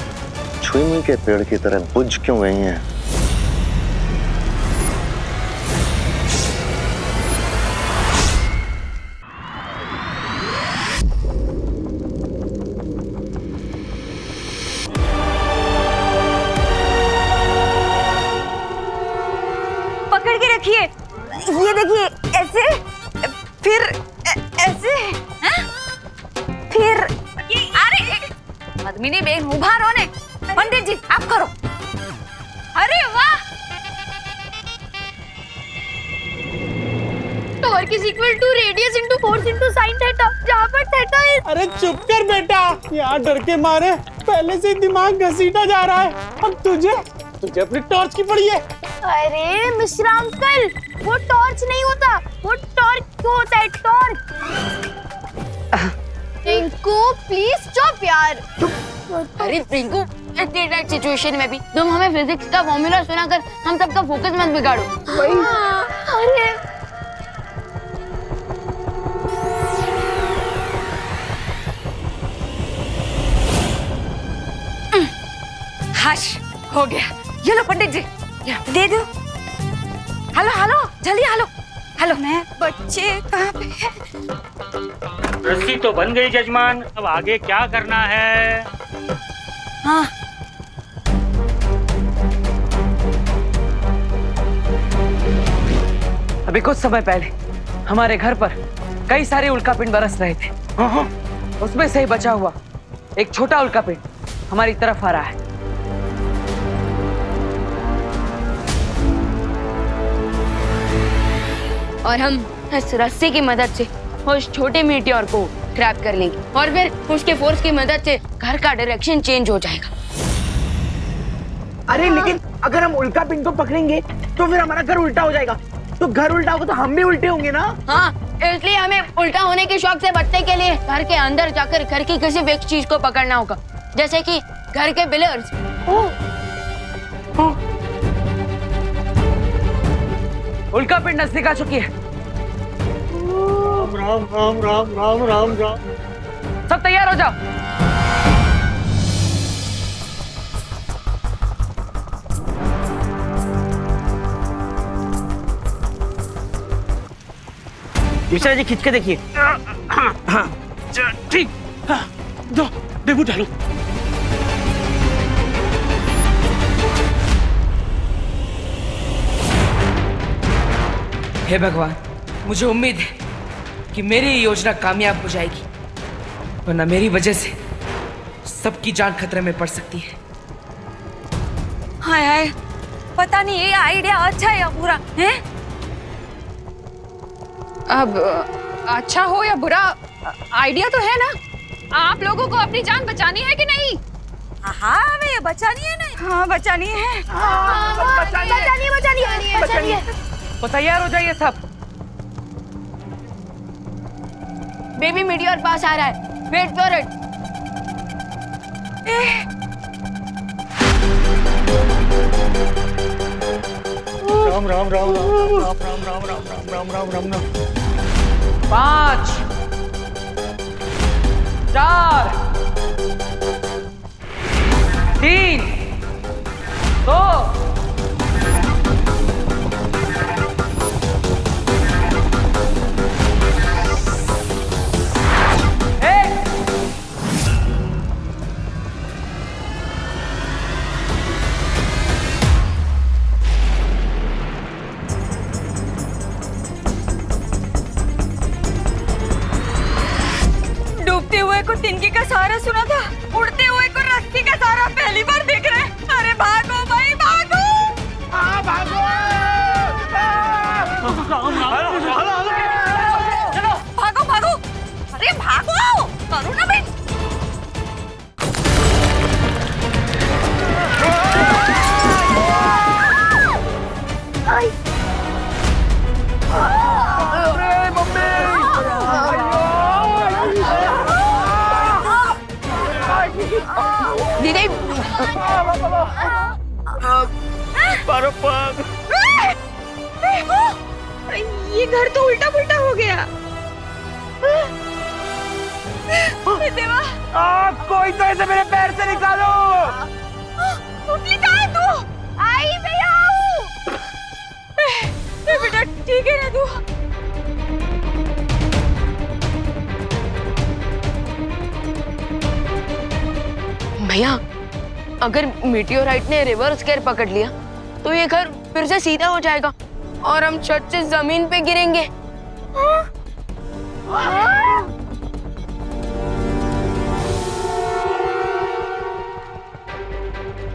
छुई के पेड़ की तरह बुझ क्यों गई हैं? पकड़ के रखिए, ये देखिए, ऐसे फिर ऐसे फिर अरे पद्मिनी बेन उभा रहो ने। पंडित जी आप करो। अरे वाह, torque is equal to radius into force into sine theta, जहां पर थीटा इज। अरे चुप कर बेटा, यहाँ डर के मारे पहले से दिमाग घसीटा जा रहा है। अब तुझे अपनी टॉर्च की पड़ी है। अरे मिश्रा अंकल, वो टॉर्च नहीं होता, वो टॉर्क होता है, टॉर्क। रिंकू प्लीज चुप यार। अरे रिंकू, इतनी टाइट सिचुएशन में भी तुम हमें फिजिक्स का फॉर्मूला सुनाकर हम सबका फोकस मत बिगाड़ो। अरे हश हो गया। ये लो पंडित जी, दे दो। हेलो हेलो, जल्दी हेलो हेलो। मैं बच्चे कहाँ पे है? रस्सी तो बन गई जजमान, अब आगे क्या करना है? हाँ, अभी कुछ समय पहले हमारे घर पर कई सारे उल्कापिंड बरस रहे थे। उसमें से ही बचा हुआ एक छोटा उल्कापिंड हमारी तरफ आ रहा है। और हम इस रस्सी की मदद से उस छोटे मीटियोर को ट्रैप कर लेंगे और फिर उसके फोर्स की मदद से घर का डायरेक्शन चेंज हो जाएगा। अरे लेकिन अगर हम उल्कापिंड को पकड़ेंगे तो फिर हमारा घर उल्टा हो जाएगा, तो घर उल्टा होगा तो हम भी उल्टे होंगे ना। हाँ, इसलिए हमें उल्टा होने के शौक से बचने के लिए घर के अंदर जाकर घर की किसी भी एक चीज को पकड़ना होगा, जैसे कि घर के पिलर्स। उल्कापिंड नजदीक आ चुकी है। राम राम राम राम राम राम। सब तैयार हो जाओ। मिश्रा जी खींच के देखिए। ठीक। दो डेबू डालो। हे भगवान, मुझे उम्मीद है कि मेरी ये योजना कामयाब हो जाएगी, वरना मेरी वजह से सबकी जान खतरे में पड़ सकती है। हाय हाय, पता नहीं ये आइडिया अच्छा है या बुरा है। अब अच्छा हो या बुरा, आइडिया तो है ना। आप लोगों को अपनी जान बचानी है कि नहीं? हाँ, हमें ये बचानी है नहीं? हाँ, बचानी है। बचानी है। तो तैयार हो जाइए सब। बेबी मीटियोर पास आ रहा है, wait for it. Ram Ram Ram Ram Ram Ram Ram Ram Ram Ram Ram Ram. 5 4 3 2 डूबते हुए को तिनके का सहारा सुना था, उड़ते हुए को रस्सी का सहारा पहली बार देख रहे हैं। अरे भागो भाई भागो! भागो! चलो भागो भागो! अरे भागो! करो ना भाई! दीदी ये घर तो उल्टा पुल्टा हो गया। देवा, कोई तो ऐसे मेरे पैर से निकालो। कहाँ है तू? आई मैं आऊँ। बेटा ठीक है ना तू? भैया, अगर मीटियोराइट ने रिवर्स गियर पकड़ लिया तो ये घर फिर से सीधा हो जाएगा और हम छत से जमीन पे गिरेंगे।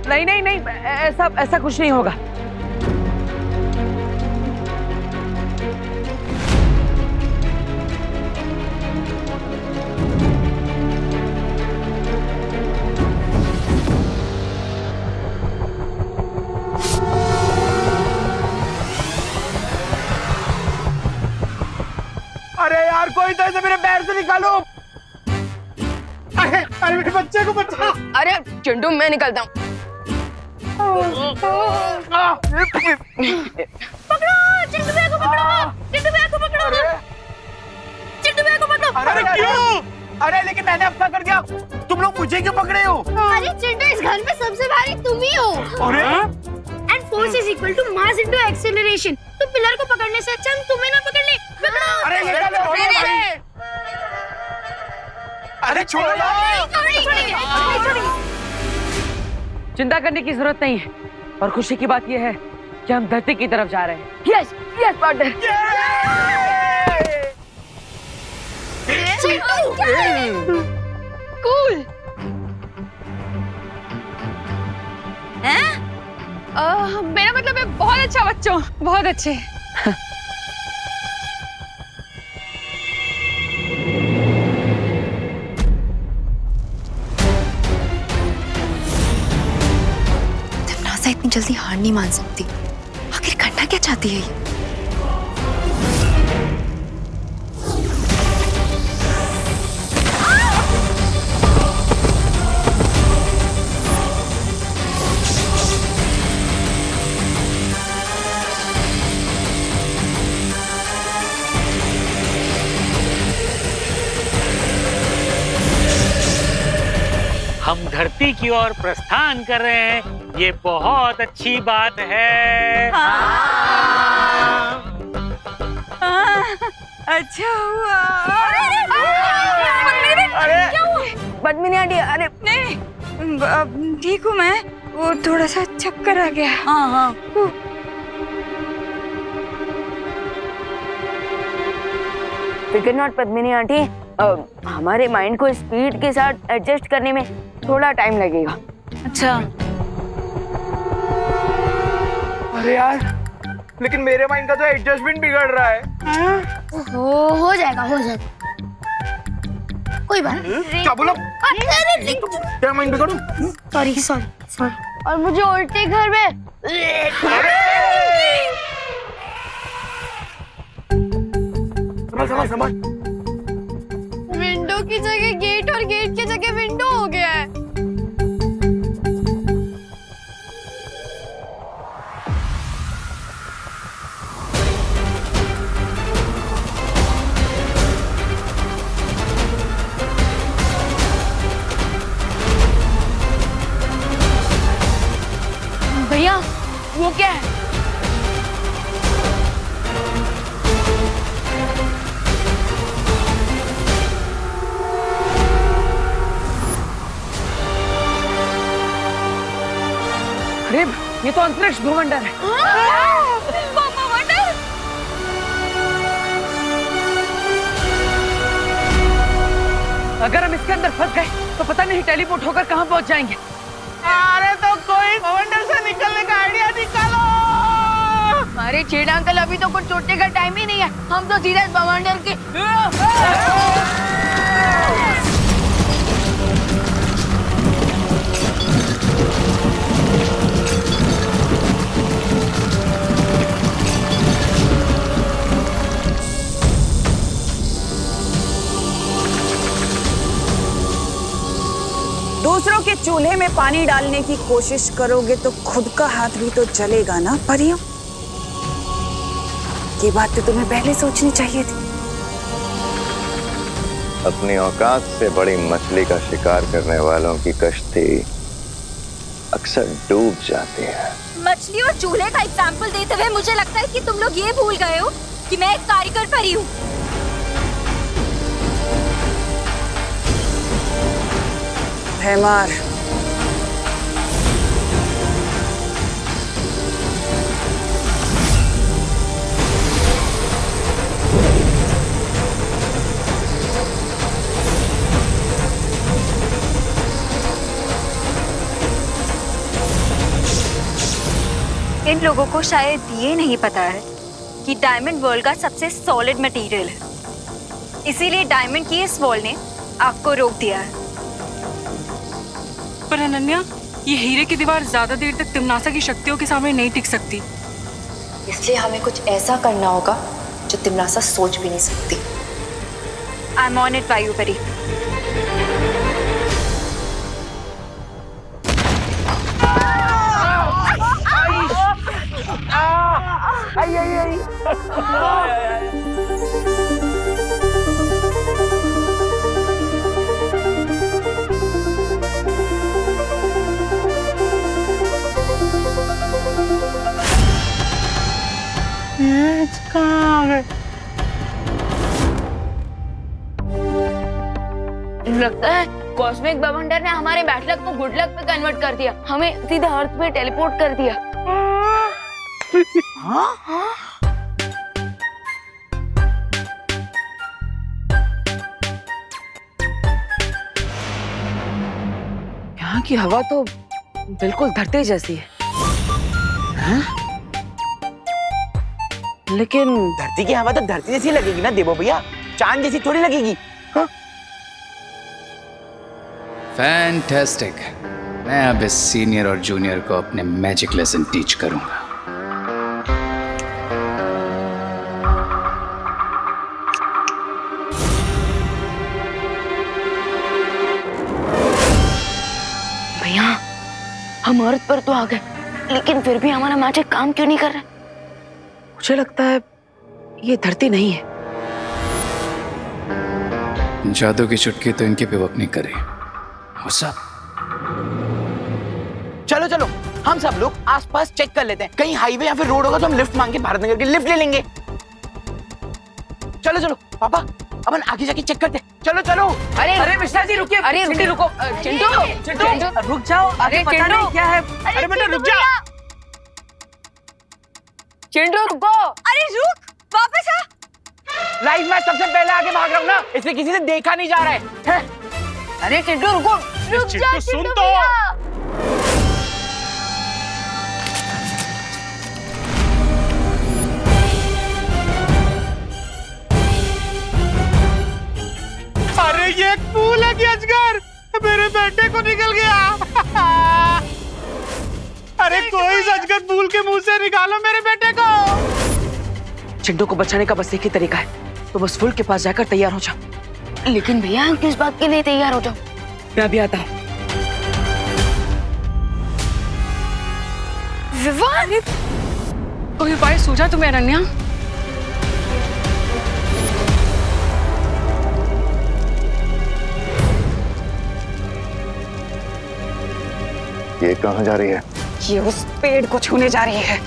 नहीं नहीं नहीं, ऐसा कुछ नहीं होगा। अरे यार, कोई तो ऐसे मेरे पैर से निकालो। अरे मेरे बच्चे को बचा। अरे चिंटू, मैं निकलता हूँ। पकड़ो चिंटू भैया को, पकड़ो चिंटू भैया को, पकड़ो चिंटू भैया को, पकड़ो। अरे क्यों? अरे लेकिन मैंने अब क्या कर दिया? तुम लोग मुझे क्यों पकड़े हो? अरे चिंटू, इस घर में सबसे भारी तुम ही हो। अरे and force is equal to mass into acceleration. तो पिलर को पकड़ने से अच्छा हम तुम्हें ना पकड़ ले। पकड़ो। अरे निकालो। अरे छोड़ो। चिंता करने की जरूरत नहीं है, और खुशी की बात यह है कि हम धरती की तरफ जा रहे हैं। Yes yes partner. कूल। मेरा मतलब है बहुत अच्छा बच्चों, बहुत अच्छे। नासा इतनी जल्दी हार नहीं मान सकती। आखिर करना क्या चाहती है ये? हम धरती की ओर प्रस्थान कर रहे हैं, ये बहुत अच्छी बात है। अच्छा हुआ। अरे क्या हुआ? पद्मिनी आंटी, अरे नहीं, ठीक हूँ मैं। वो थोड़ा सा चक्कर आ गया। हाँ हाँ। फिकर नॉट पद्मिनी आंटी, हमारे माइंड को स्पीड के साथ एडजस्ट करने में थोड़ा टाइम लगेगा। अच्छा। अरे यार, लेकिन मेरे माइंड का तो एडजस्टमेंट बिगड़ रहा है। हो जाएगा, हो जाएगा, कोई बात नहीं। क्या बोला? क्या माइंड बिगड़ूं? Sorry sorry sorry. और मुझे उल्टे घर में समझ। विंडो की जगह गेट और गेट की जगह विंडो हो गया है। भैया वो क्या है? अरे ये तो अंतरिक्ष भवंडर है। अगर हम इसके अंदर फंस गए तो पता नहीं टेलीपोर्ट होकर कहाँ पहुँच जाएंगे। अरे तो कोई भवंडर से निकलने का आइडिया निकालो। अरे छेड़ अंकल, अभी तो कुछ सोचने का टाइम ही नहीं है। हम तो सीधे भवंडर के दूसरों के चूल्हे में पानी डालने की कोशिश करोगे तो खुद का हाथ भी तो जलेगा ना परियों। ये बात तो तुम्हें पहले सोचनी चाहिए थी। अपनी औकात से बड़ी मछली का शिकार करने वालों की कश्ती अक्सर डूब जाती है। मछली और चूल्हे का एग्जाम्पल देते हुए मुझे लगता है कि तुम लोग ये भूल गए हो कि मैं एक कारीगर परी हूँ। हैमार, इन लोगों को शायद ये नहीं पता है कि डायमंड वर्ल्ड का सबसे सॉलिड मटेरियल है, इसीलिए डायमंड की इस वॉल ने आग को रोक दिया है। पर अनन्या, ये हीरे की दीवार ज्यादा देर तक तिमनासा की शक्तियों के सामने नहीं टिक सकती। इसलिए हमें कुछ ऐसा करना होगा जो तिमनासा सोच भी नहीं सकती। I am on it Vayupari. लगता है कॉस्मिक बवंडर ने हमारे बैड लक को गुड लक पे कन्वर्ट कर दिया, हमें सीधे अर्थ पे टेलीपोर्ट कर दिया। हाँ? यहाँ की हवा तो बिल्कुल धरती जैसी है। हाँ? लेकिन धरती की हवा तो धरती जैसी लगेगी ना देवो भैया, चांद जैसी थोड़ी लगेगी। हाँ? फैंटास्टिक। मैं अब इस सीनियर और जूनियर को अपने मैजिक लेसन टीच करूंगा। भैया हम अर्थ पर तो आ गए, लेकिन फिर भी हमारा मैजिक काम क्यों नहीं कर रहा? मुझे लगता है ये धरती नहीं है। जादू की चुटकी तो इनके पे वर्क नहीं कर रही। चलो चलो, हम सब लोग आसपास चेक कर लेते हैं, कहीं हाईवे या फिर रोड होगा तो हम लिफ्ट मांग के भारत नगर की लिफ्ट ले लेंगे। चलो चलो पापा, अपन आगे जाके चेक करते। चलो चलो। अरे मिश्रा जी रुकिए। अरे चिंटू रुको। चिंटू रुक जाओ। अरे पता नहीं क्या है। अरे बेटा रुक जा। चिंटू रुको। अरे रुक, वापस आ। लाइफ में सबसे पहले आगे भाग रहा हूँ ना, इसलिए किसी से देखा नहीं जा रहा है। अरे चिंटू रुको। रुक जा चिंटू सुन तो। अरे ये एक फूल है कि अजगर मेरे बेटे को निकल गया। अरे कोई अजगर फूल के मुंह से निकालो मेरे बेटे को। चिंटू को बचाने का बस एक ही तरीका है, तो बस फूल के पास जाकर तैयार हो जाओ। लेकिन भैया हम किस बात के लिए तैयार हो जाओ? मैं अभी आता हूँ। विवान, कोई उपाय सूझा तुम्हें अनन्या? ये कहाँ जा रही है? ये उस पेड़ को छूने जा रही है।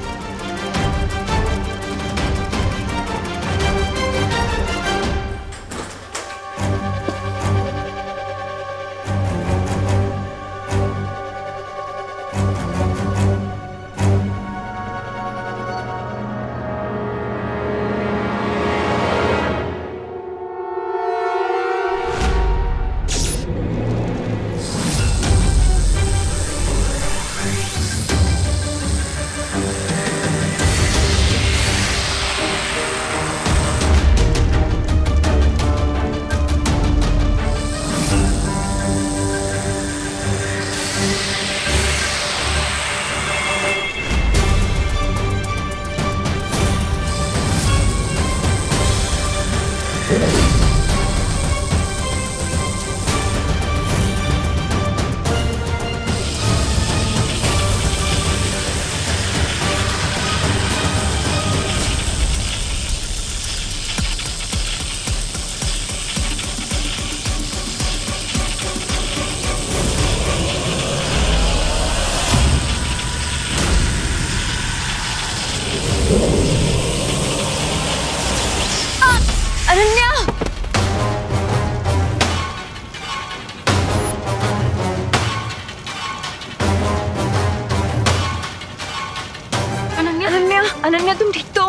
अनन्या, अनन्या, अनन्या तुम ठीक तो?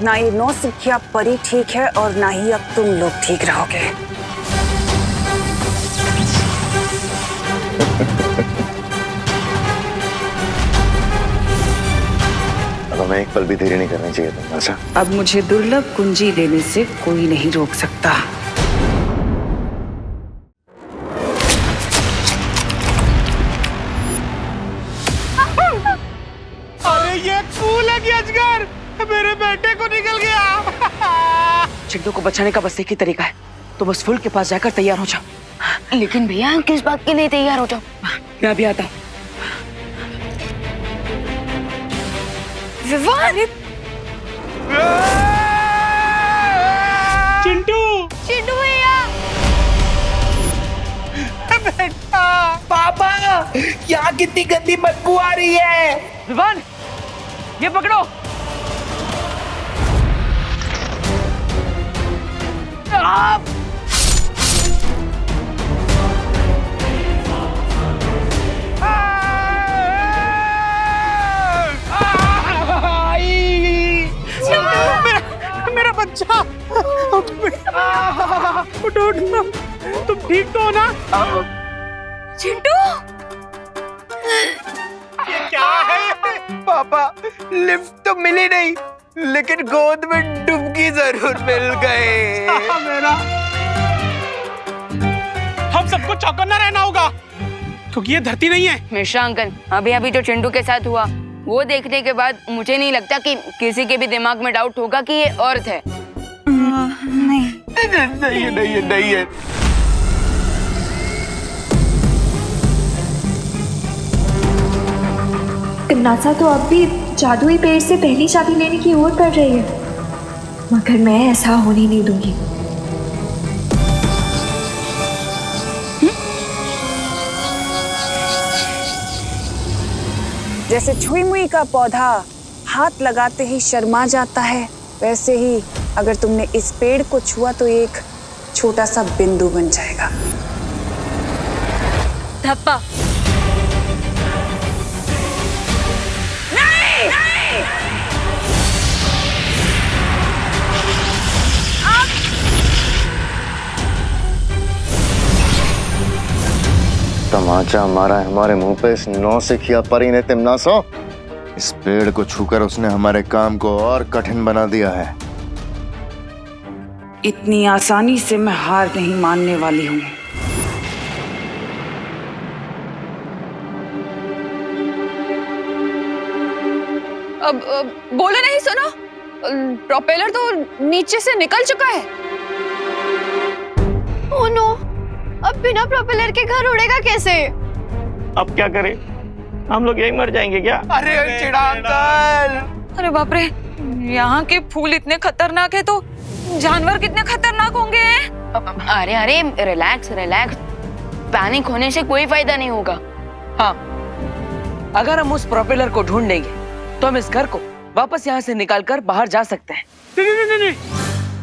ना ये नौसिखिया परी ठीक है और ना ही अब तुम लोग ठीक रहोगे। अब हमें एक पल भी देरी नहीं करनी चाहिए तमन्ना। अब मुझे दुर्लभ कुंजी लेने से कोई नहीं रोक सकता। अरे ये एक फूल है कि अजगर मेरे बेटे को निकल गया। चिंटू को बचाने का बस एक ही तरीका है, तो बस फूल के पास जाकर तैयार हो जाओ। लेकिन भैया हम किस बात के लिए तैयार हो जाओ? मैं अभी आता हूँ। विवान, चिंटू, चिंटू भैया, बेटा। पापा, यहाँ कितनी गंदी बदबू आ रही है। विवान, ये पकड़ो। आप मेरा बच्चा, उठो उठो, तुम ठीक तो हो ना? चिंटू, क्या है? पापा, लिफ्ट तो मिली नहीं, लेकिन गोद में डुबकी जरूर मिल गए। मेरा हम सबको चौकन्ना रहना होगा, क्योंकि ये धरती नहीं है। मिश्रा अंकल, अभी अभी जो चिंटू के साथ हुआ वो देखने के बाद मुझे नहीं लगता कि किसी के भी दिमाग में डाउट होगा कि ये अर्थ है। नहीं है। तिमनासा तो अब भी जादुई पेड़ से पहली चाबी लेने की ओर बढ़ रही है, मगर मैं ऐसा होने नहीं दूंगी। जैसे छुई मुई का पौधा हाथ लगाते ही शर्मा जाता है, वैसे ही अगर तुमने इस पेड़ को छुआ तो एक छोटा सा बिंदु बन जाएगा। धप्पा। नहीं, नहीं! तमाचा मारा है हमारे मुंह पे इस नौसिखिया परी ने तिमनासो। इस पेड़ को छूकर उसने हमारे काम को और कठिन बना दिया है। इतनी आसानी से मैं हार नहीं मानने वाली हूँ। अब बोलो नहीं, सुनो, प्रोपेलर तो नीचे से निकल चुका है। ओह नो, अब बिना प्रोपेलर के घर उड़ेगा कैसे? अब क्या करें, हम लोग यही मर जाएंगे क्या? अरे चिड़ा अंकल! अरे बाप रे, यहाँ के फूल इतने खतरनाक है तो जानवर कितने खतरनाक होंगे। अरे अरे रिलैक्स रिलैक्स, पैनिक होने से कोई फायदा नहीं होगा। हाँ, अगर हम उस प्रोपेलर को ढूंढ लेंगे तो हम इस घर को वापस यहाँ से निकालकर बाहर जा सकते हैं। नहीं,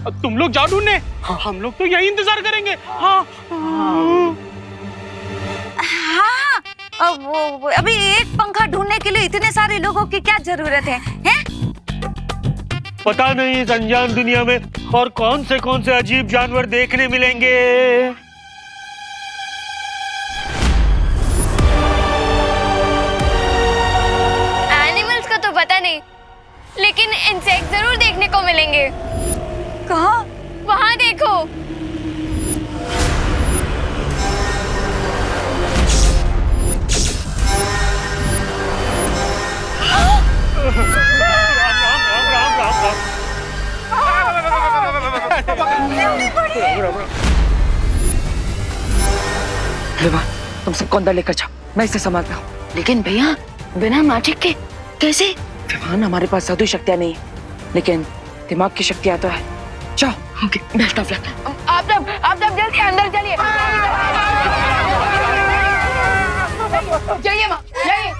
अब तुम लोग जाओ ढूंढने, हम लोग तो यही इंतजार करेंगे। हाँ। हाँ, अभी एक पंखा ढूंढने के लिए इतने सारे लोगों की क्या जरूरत है, हैं? पता नहीं इस अनजान दुनिया में और कौन से अजीब जानवर देखने मिलेंगे। एनिमल्स का तो पता नहीं, लेकिन इंसेक्ट जरूर देखने को मिलेंगे। कहाँ? वहाँ देखो। देवा, तुम सबको अंदर लेकर जाओ, मैं इसे संभालता हूँ। लेकिन भैया, बिना मैजिक के कैसे? विवान, हमारे पास जादुई शक्तियाँ नहीं है, लेकिन दिमाग की शक्तियाँ तो है। जाओ। Okay, best of luck. आप सब जल्दी अंदर चलिए। जाइए माँ, जाइए।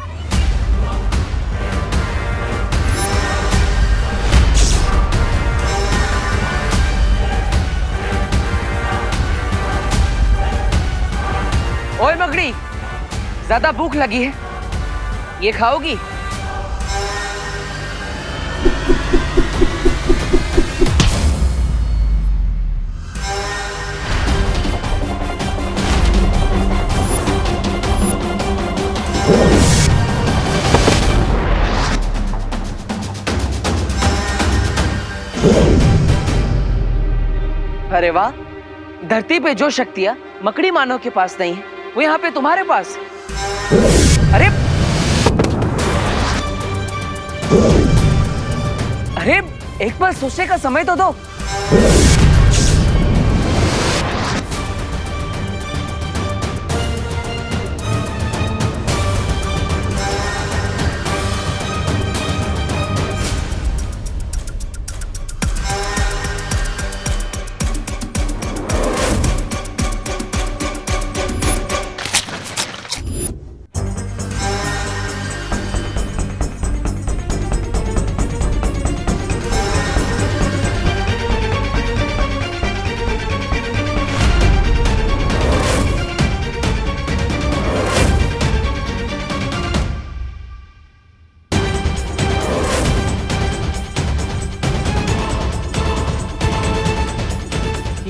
ओए मगड़ी, ज्यादा भूख लगी है, ये खाओगी? अरे वाह, धरती पे जो शक्तियां मकड़ी मानव के पास नहीं है वो यहाँ पे तुम्हारे पास। अरे एक बार सोचने का समय तो दो।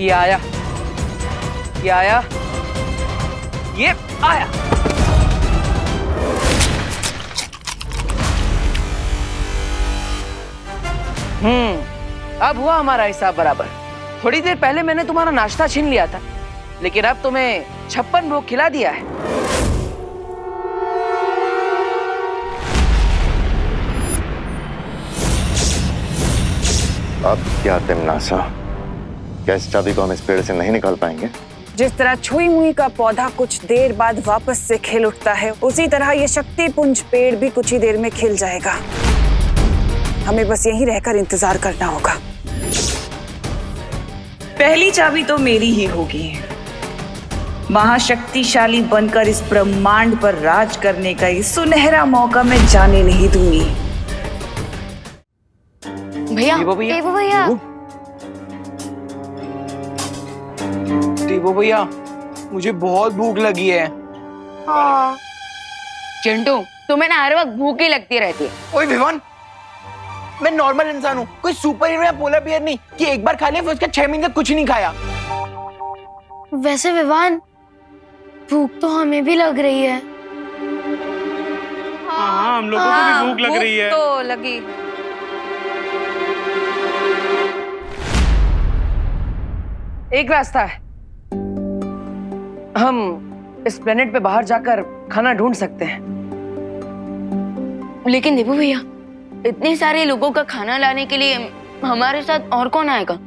ये आया, ये आया, ये आया। अब हुआ हमारा हिसाब बराबर। थोड़ी देर पहले मैंने तुम्हारा नाश्ता छीन लिया था, लेकिन अब तुम्हें 56 भोग खिला दिया है। अब क्या तिमनासा, क्या इस चाबी को हम इस पेड़ से नहीं निकाल पाएंगे? जिस तरह छुई मुई का पौधा कुछ देर बाद वापस से खिल उठता है, उसी तरह ये शक्ति पुंज पेड़ भी कुछ ही देर में खिल जाएगा। हमें बस यहीं रहकर इंतजार करना होगा। पहली चाबी तो मेरी ही होगी। महाशक्तिशाली बनकर इस ब्रह्मांड पर राज करने का ये सुनहरा मौका मैं जाने नहीं दूंगी। भैया, देवू भैया, देवो भैया, मुझे बहुत भूख लगी है। हाँ। चिंटू, तुम्हें ना हर वक्त भूख ही लगती रहती है। ओए विवान, मैं नॉर्मल इंसान हूँ, कोई सुपर हीरो या पोलर बियर नहीं कि एक बार खा लिया फिर उसका 6 महीने तक कुछ नहीं खाया। वैसे विवान, भूख तो हमें भी लग रही है। हाँ, हम लोगों को भी भूख लग रही है। तो लगी। एक रास्ता है, हम इस प्लेनेट पे बाहर जाकर खाना ढूंढ सकते हैं। लेकिन देवू भैया, इतने सारे लोगों का खाना लाने के लिए हमारे साथ और कौन आएगा?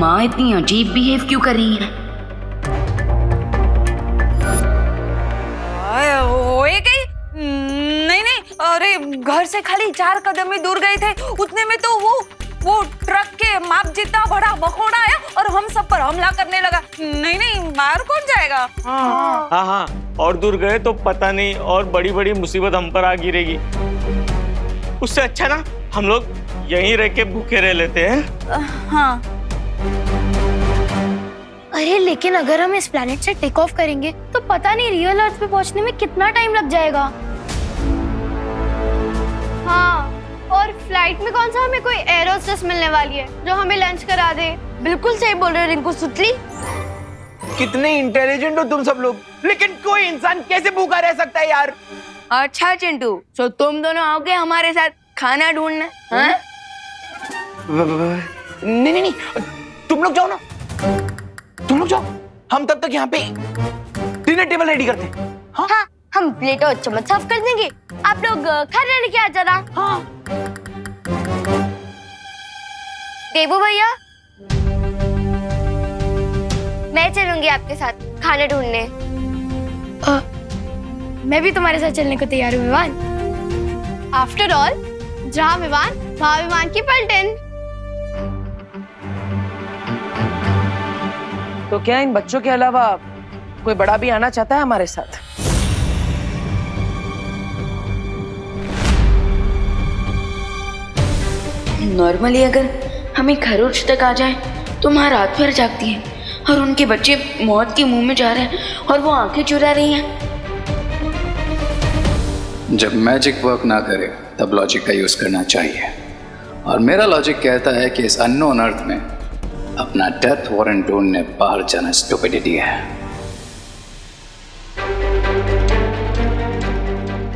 माँ इतनी अजीब बिहेव क्यों कर रही है? होए गई? नहीं नहीं, अरे घर से खाली 4 कदम ही दूर गए थे, उतने में तो वो ट्रक के माप जितना बड़ा मकोड़ा आया और हम सब पर हमला करने लगा। नहीं नहीं, मार कौन जाएगा? हाँ, और दूर गए तो पता नहीं और बड़ी बड़ी मुसीबत हम पर आ गिरेगी। उससे अच्छा ना हम लोग यहीं रह के भूखे रह लेते हैं। हाँ। अरे लेकिन अगर हम इस प्लेनेट से टेक ऑफ करेंगे तो पता नहीं रियल अर्थ पे पहुंचने में कितना टाइम लग जाएगा। हाँ, और फ्लाइट में कौन सा हमें कोई एयर होस्टेस मिलने वाली है जो हमें लंच करा दे। बिल्कुल सही बोल रहे हो रिंकू सुतली। कितने इंटेलिजेंट हो तुम सब लोग, लेकिन कोई इंसान कैसे भूखा रह सकता है यार? अच्छा चिंटू, तो तुम दोनों आओगे हमारे साथ खाना ढूंढने? हाँ? नहीं, तुम लोग जाओ ना, तुम लोग जाओ, हम तब तक यहाँ पे डिनर टेबल रेडी करते हैं। हाँ, हम प्लेट और चम्मच साफ कर देंगे, आप लोग खाना लेके आ जाना। हाँ। देवू भैया, मैं चलूंगी आपके साथ खाना ढूंढने। मैं भी तुम्हारे साथ चलने को तैयार हूँ विवान। आफ्टर ऑल, जहाँ विवान वहाँ विमान की पलटन। तो क्या इन बच्चों के अलावा कोई बड़ा भी आना चाहता है हमारे साथ? नॉर्मली अगर हमें खरोच तक आ जाए तो माँ रात भर जागती है और उनके बच्चे मौत के मुंह में जा रहे हैं और वो आंखें चुरा रही हैं। जब मैजिक वर्क ना करे तब लॉजिक का यूज करना चाहिए, और मेरा लॉजिक कहता है कि इस अननोन अर्थ में अपना डेथ वारंट ढूंढने बाहर जाना स्टुपिडिटी है।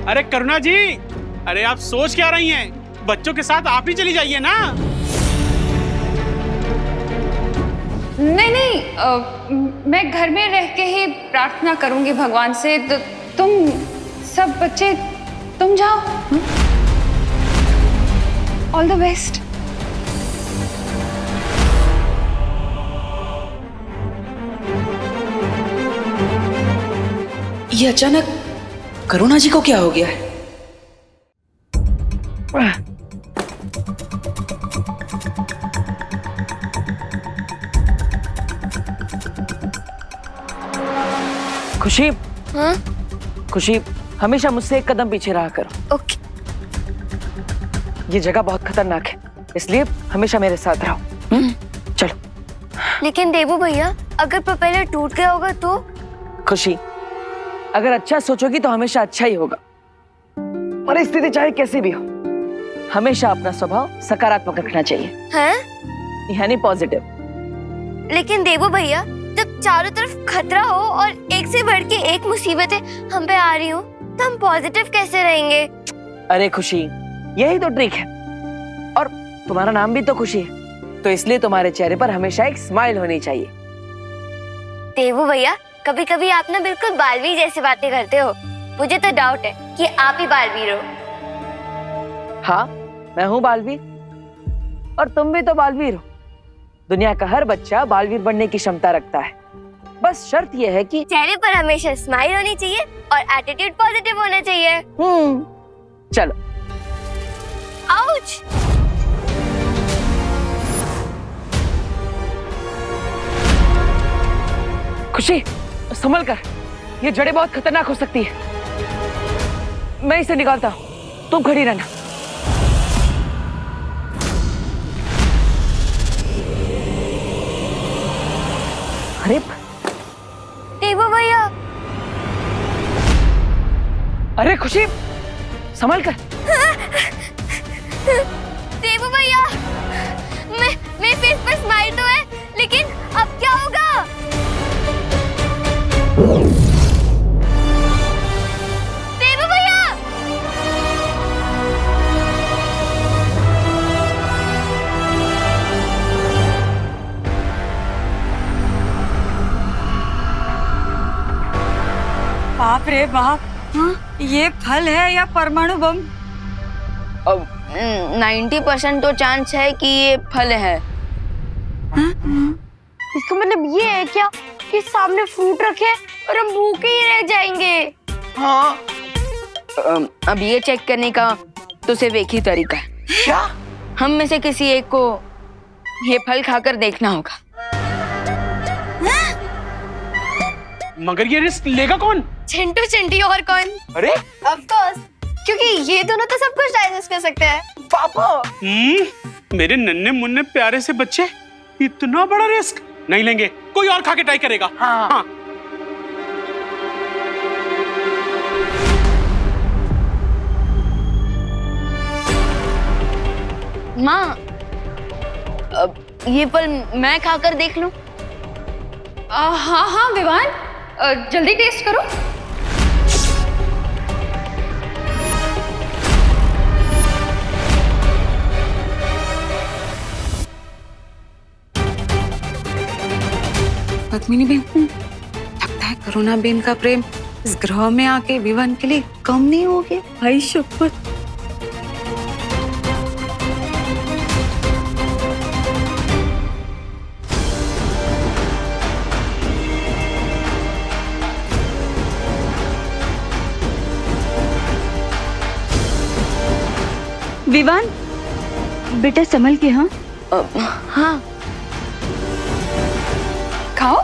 अरे करुणा जी, अरे आप सोच क्या रही हैं? बच्चों के साथ आप ही चली जाइए ना। नहीं, मैं घर में रह के ही प्रार्थना करूंगी भगवान से। तो तुम सब बच्चे तुम जाओ। All the best. ये अचानक करुणा जी को क्या हो गया है? खुशी, हाँ? खुशी, हमेशा मुझसे एक कदम पीछे रहा करो। ओके। ये जगह बहुत खतरनाक है, इसलिए हमेशा मेरे साथ रहो। चलो। लेकिन देवू भैया, अगर प्रोपेलर टूट गया होगा तो? खुशी, अगर अच्छा सोचोगी तो हमेशा अच्छा ही होगा, परिस्थिति चाहे कैसी भी हो। हमेशा अपना स्वभाव सकारात्मक रखना चाहिए, हैं? यानी पॉजिटिव। लेकिन देवू भैया, जब चारों तरफ खतरा हो और एक से बढ़ के एक मुसीबतें हम पे आ रही हो तो हम पॉजिटिव कैसे रहेंगे? अरे खुशी, यही तो ट्रिक है, और तुम्हारा नाम भी तो खुशी है, तो इसलिए तुम्हारे चेहरे पर हमेशा एक स्माइल होनी चाहिए। देवू भैया, कभी कभी आप ना बिल्कुल बालवीर जैसी बातें करते हो। मुझे तो डाउट है कि आप ही बालवीर हो। हाँ, मैं हूँ बालवीर, और तुम भी तो बालवीर हो। दुनिया का हर बच्चा बालवीर बनने की क्षमता रखता है, बस शर्त यह है कि चेहरे पर हमेशा स्माइल होनी चाहिए और एटीट्यूड पॉजिटिव होना चाहिए। चलो। आउच! खुशी संभल कर, ये जड़ें बहुत खतरनाक हो सकती है। मैं इसे निकालता हूँ, तुम खड़ी रहना। अरे देवू भैया, अरे खुशी संभल कर। देवू भैया, मेरे फेस पर स्माइल तो है, लेकिन अब क्या होगा? देवू भैया! बाप रे बाप, ये फल है या परमाणु बम? 90% तो चांस है कि ये फल है। इसका मतलब ये है क्या कि सामने फ्रूट रखे और हम भूखे ही रह जाएंगे? हाँ। अब ये चेक करने का तो सिर्फ एक ही तरीका है। क्या? हम में से किसी एक को ये फल खाकर देखना होगा। मगर ये रिस्क लेगा कौन? चिंटू चिंटी और कौन? अरे ऑफ कोर्स, क्योंकि ये दोनों तो सब कुछ डाइजेस्ट कर सकते हैं। पापा, मेरे नन्हे मुन्ने प्यारे से बच्चे, इतना बड़ा रिस्क नहीं लेंगे। कोई और खा के ट्राई करेगा। हाँ। माँ, अब ये फल मैं खाकर देख लूं? हाँ हाँ विवान, जल्दी टेस्ट करो। पद्मिनी बेन, लगता है करुणा बेन का प्रेम इस ग्रह में आके विवान के लिए कम नहीं हो गया। भाई शपथ। विवान, बेटा संभल के। हाँ हाँ, खाओ।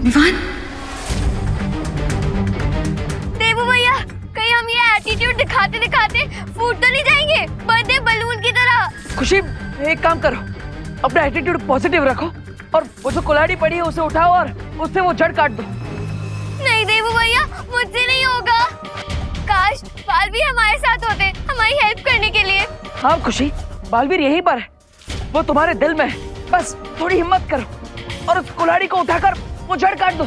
विवान, देवू भैया, कहीं हम ये एटीट्यूड दिखाते दिखाते फूट तो नहीं जाएंगे बर्थडे बलून की तरह? खुशी एक काम करो, अपना एटीट्यूड पॉजिटिव रखो और वो जो कुल्हाड़ी पड़ी है उसे उठाओ और उससे वो जड़ काट दो। नहीं देवू भैया, मुझसे नहीं होगा। काश बालवीर हमारे साथ होते, हमारी हेल्प करने के लिए। हाँ खुशी, बालवीर यहीं पर है, वो तुम्हारे दिल में है। बस थोड़ी हिम्मत करो और उस कुल्हाड़ी को उठाकर वो जड़ काट दो।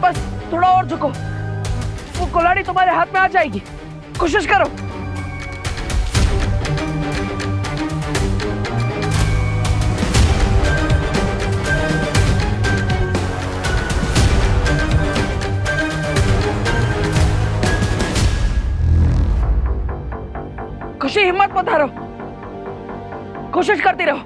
बस थोड़ा और झुको, वो कुल्हाड़ी तुम्हारे हाथ में आ जाएगी। कोशिश करो। खुशी हिम्मत मत हारो, कोशिश करती रहो।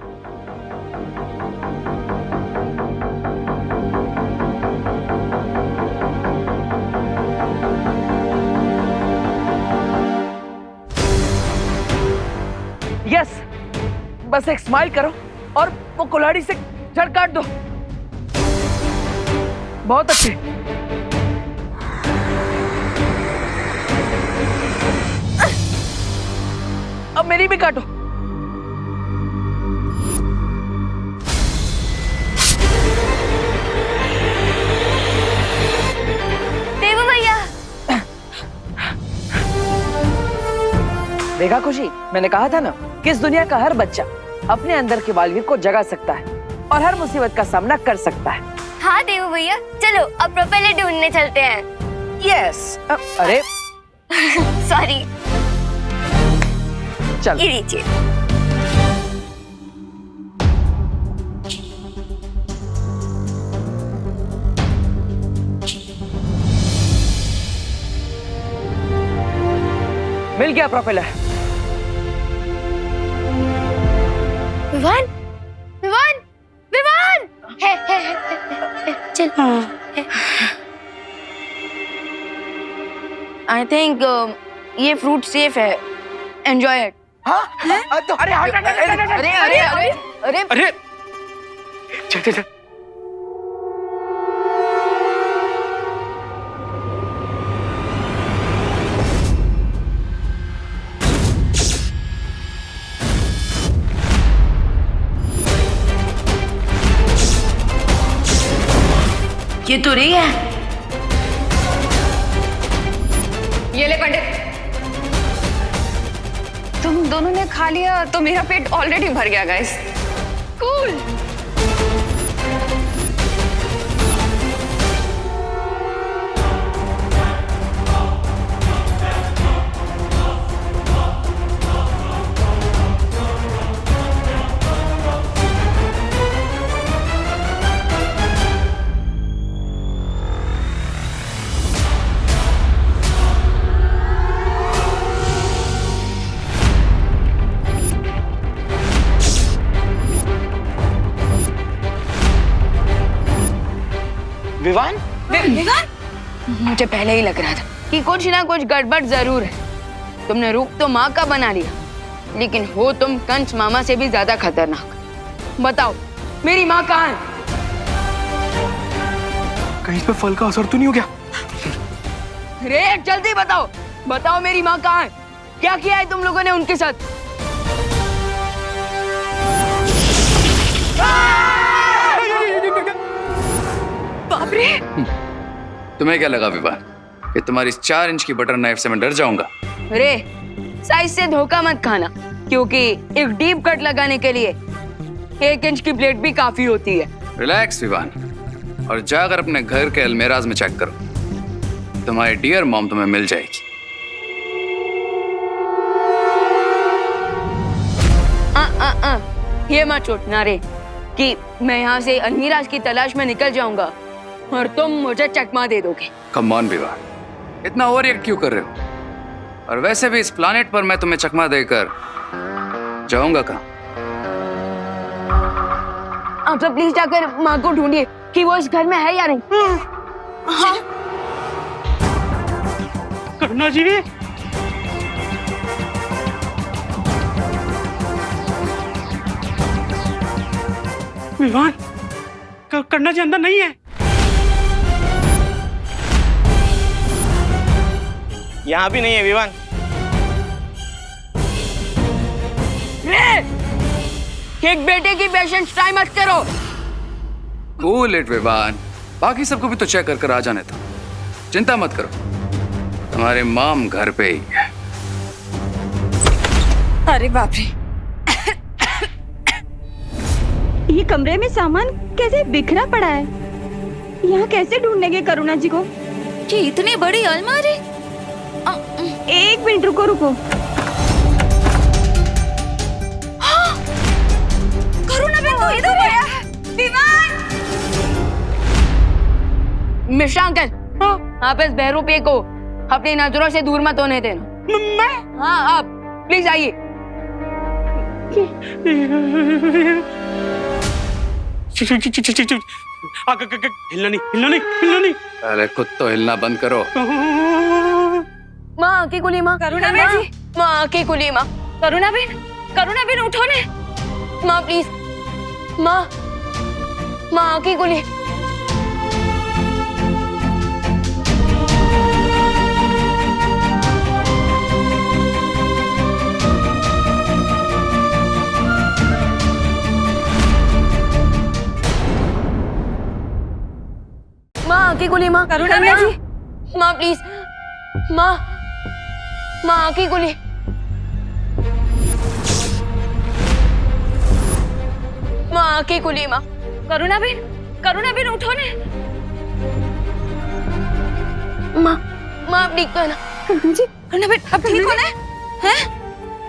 यस, बस एक स्माइल करो और वो कुल्हाड़ी से जड़ काट दो। बहुत अच्छे। अब मेरी भी काटो। देवू भैया, देखा खुशी, मैंने कहा था ना कि इस दुनिया का हर बच्चा अपने अंदर के बालवीर को जगा सकता है और हर मुसीबत का सामना कर सकता है। हाँ देवू भैया, चलो अब प्रोपेलर ढूंढने चलते हैं। यस। अरे सॉरी, चल। ये लीजिए। जल गया प्रोपेलर। विवान, विवान, विवान, चल। आई थिंक ये फ्रूट सेफ है, एंजॉय इट। अरे अरे अरे अरे अरे अरे चल चल चल। ये तो रही है। ये ले पंडित, तुम दोनों ने खा लिया तो मेरा पेट ऑलरेडी भर गया गाइस। कूल। विवान? विवान? मुझे पहले ही लग रहा था कि कुछ ना कुछ गड़बड़ जरूर है। तुमने रूप तो माँ का बना लिया, लेकिन हो तुम कंस मामा से भी ज्यादा खतरनाक। बताओ मेरी माँ कहाँ है? कहीं इस पे फल का असर तो नहीं हो गया? रे जल्दी बताओ, बताओ मेरी माँ कहाँ है? क्या किया है तुम लोगों ने उनके साथ? बाप रे! तुम्हें क्या लगा विवान कि तुम्हारी इस 4 इंच की बटर नाइफ से मैं डर जाऊंगा? रे साइज से धोखा मत खाना, क्योंकि एक डीप कट लगाने के लिए 1 इंच की ब्लेड भी काफी होती है। रिलैक्स विवान, और जाकर अपने घर के अलमेराज में चेक करो, तुम्हारी डियर मॉम तुम्हें मिल जाएगी। ये मत सोचना रे कि मैं यहाँ से अलमीराज की तलाश में निकल जाऊंगा और तुम मुझे चकमा दे दोगे। कम ऑन विवान, इतना ओवर रिएक्ट क्यों कर रहे हो? और वैसे भी इस प्लानेट पर मैं तुम्हें चकमा देकर जाऊंगा कहाँ? आप सब प्लीज जाकर माँ को ढूंढिए कि वो इस घर में है या नहीं। हाँ। करुणा जी, विवान, करुणा जी अंदर नहीं है। यहाँ भी नहीं है विवान। एक बेटे की पेशेंस ट्राई मत करो। कूल इट विवान, बाकी सबको भी तो चेक कर आ जाने दो। चिंता मत करो, तुम्हारे मॉम घर पे ही है। अरे बाप रे, ये कमरे में सामान कैसे बिखरा पड़ा है? यहाँ कैसे ढूंढेंगे करुणा जी को? ये इतनी बड़ी अलमारी। एक मिनट रुको रुको। हाँ, करुणा बहन तो इधर है। विवान! मिश्रा अंकल, आप इस बहरूपे को अपनी नजरों से दूर मत होने देना। मैं? हाँ आप प्लीज आइए। हिलना नहीं, हिलना नहीं, हिलना नहीं। अरे खुद तो हिलना बंद करो। माँ की कुली माँ, करुणा बहन जी, माँ की कुली माँ, करुणा बहन उठो ने। माँ प्लीज, माँ, माँ की कुली। माँ की कुली माँ, करुणा बहन जी, माँ प्लीज, माँ, माँ की कुली। माँ की कुली माँ, करुणा बहन उठो ने। माँ, माँ ठीक तो है ना? करुणा बहन अब ठीक हो ना? हैं?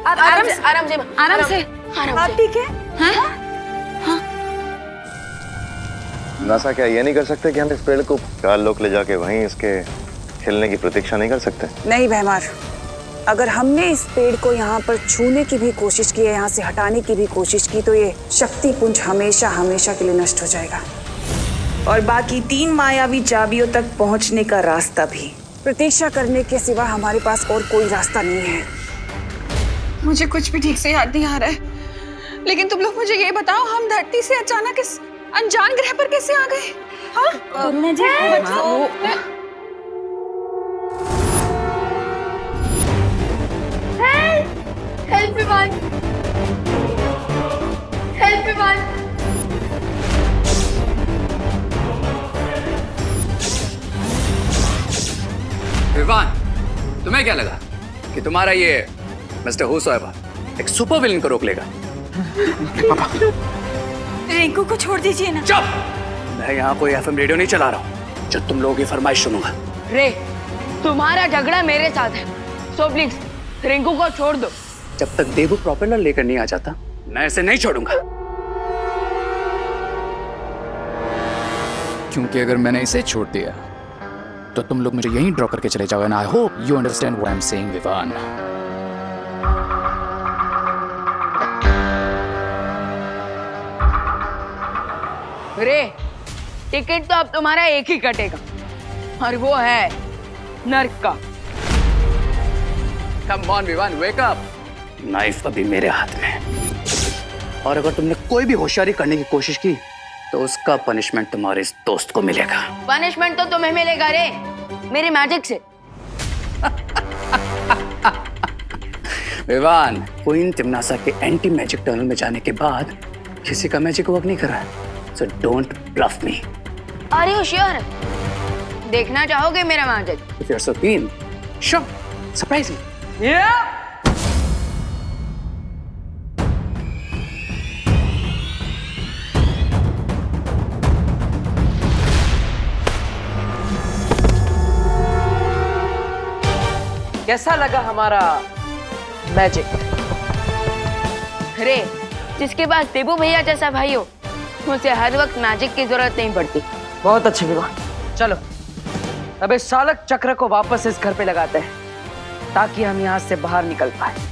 आराम से, आराम से, आराम से। आराम से। ठीक है? हैं? नासा क्या ये नहीं कर सकते कि हम इस पेड़ को काल लोक ले जाके वहीं इसके खिलने की प्रतीक्षा नहीं कर सकते? नहीं भैमार, अगर हमने इस पेड़ को यहाँ पर छूने की भी कोशिश की है, यहाँ से हटाने की भी कोशिश की, तो ये शक्ति पुंज हमेशा हमेशा के लिए नष्ट हो जाएगा। और बाकी 3 मायावी चाबियों तक पहुंचने का रास्ता भी। प्रतीक्षा करने के सिवा हमारे पास और कोई रास्ता नहीं है। मुझे कुछ भी ठीक से याद नहीं आ रहा है, लेकिन तुम लोग मुझे ये बताओ, हम धरती से अचानक इस अनजान ग्रह पर कैसे आ गए? हाँ? करुणा जी, बताओ। Help Vivaan, help Vivaan. विवान, तुम्हें क्या लगा कि तुम्हारा ये मिस्टर हुसैबा एक सुपर विलन को रोक लेगा? पापा, रिंकू को छोड़ दीजिए ना। चुप! मैं यहाँ कोई एफएम रेडियो नहीं चला रहा हूँ जो तुम लोगों की फरमाइश सुनूंगा। रे, तुम्हारा झगड़ा मेरे साथ है, सो प्लीज रिंकू को छोड़ दो। जब तक देबू प्रोपेलर लेकर नहीं आ जाता, मैं इसे नहीं छोड़ूंगा। क्योंकि अगर मैंने इसे छोड़ दिया तो तुम लोग मुझे यहीं ड्रॉप करके चले जाओगे ना। I hope you understand what I am saying, Vivaan. रे, टिकट तो अब तुम्हारा एक ही कटेगा, और वो है नर्क का। Come on Vivaan, wake up. Knife अभी मेरे हाथ में, और अगर तुमने कोई भी होशियारी करने की कोशिश की तो उसका पनिशमेंट तुम्हारे इस दोस्त को मिलेगा। पनिशमेंट तो तुम्हें मिलेगा रे, मेरे मैजिक से। विवान, क्वीन तिमनासा के एंटी मैजिक टनल में जाने के बाद किसी का मैजिक वर्क नहीं कर रहा है, so don't bluff me. Are you sure? देखना चाहोगे मेरा magic? If you're so keen, sure, surprise me. Yeah. कैसा लगा हमारा मैजिक? रे, जिसके पास देबू भैया जैसा भाई हो, उसे हर वक्त मैजिक की जरूरत नहीं पड़ती। बहुत अच्छे विवान, चलो अब इस चालक चक्र को वापस इस घर पे लगाते हैं ताकि हम यहाँ से बाहर निकल पाए।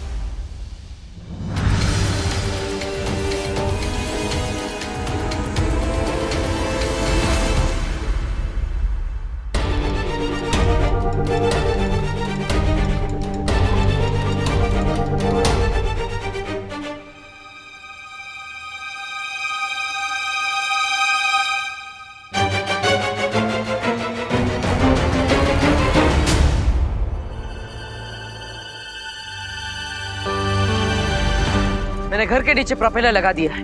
मैंने घर के नीचे प्रोपेलर लगा दिया है।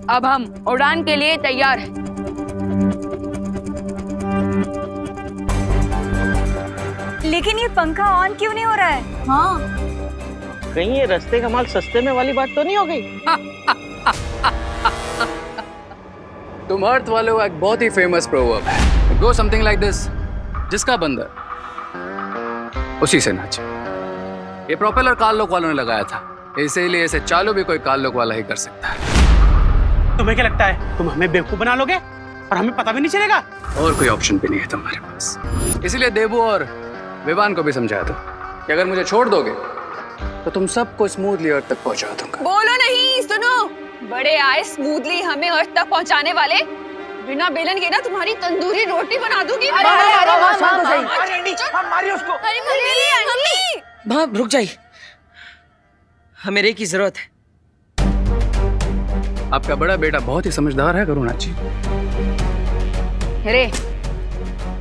अब हम उड़ान के लिए तैयार हैं। लेकिन ये पंखा ऑन क्यों नहीं हो रहा है? हाँ, कहीं ये रास्ते का माल सस्ते में वाली बात तो नहीं हो गई? तुम अर्थ वालों का एक बहुत ही फेमस प्रोवर्ब है, गो समथिंग लाइक दिस, जिसका बंदर उसी से नाचे। ये प्रोपेलर काल लोक वालों ने लगाया था, इसीलिए इसे चालू भी कोई काल लोक वाला ही कर सकता है। तुम्हें क्या लगता है तुम हमें बेवकूफ बना लोगे और हमें पता भी नहीं चलेगा? और कोई ऑप्शन भी नहीं है तुम्हारे पास, इसीलिए देबू और विवान को भी समझाया था कि अगर मुझे छोड़ दोगे तो तुम सबको स्मूथली अर्थ तक पहुंचा दूंगा। बोलो नहीं, सुनो, बड़े आए स्मूथली हमें अर्थ तक पहुंचाने वाले, बिना बेलन के ना तुम्हारी तंदूरी रोटी बना दूंगी। माँ रुक जाइए, हमें रे की जरूरत है। आपका बड़ा बेटा बहुत ही समझदार है करुणा जी। रे,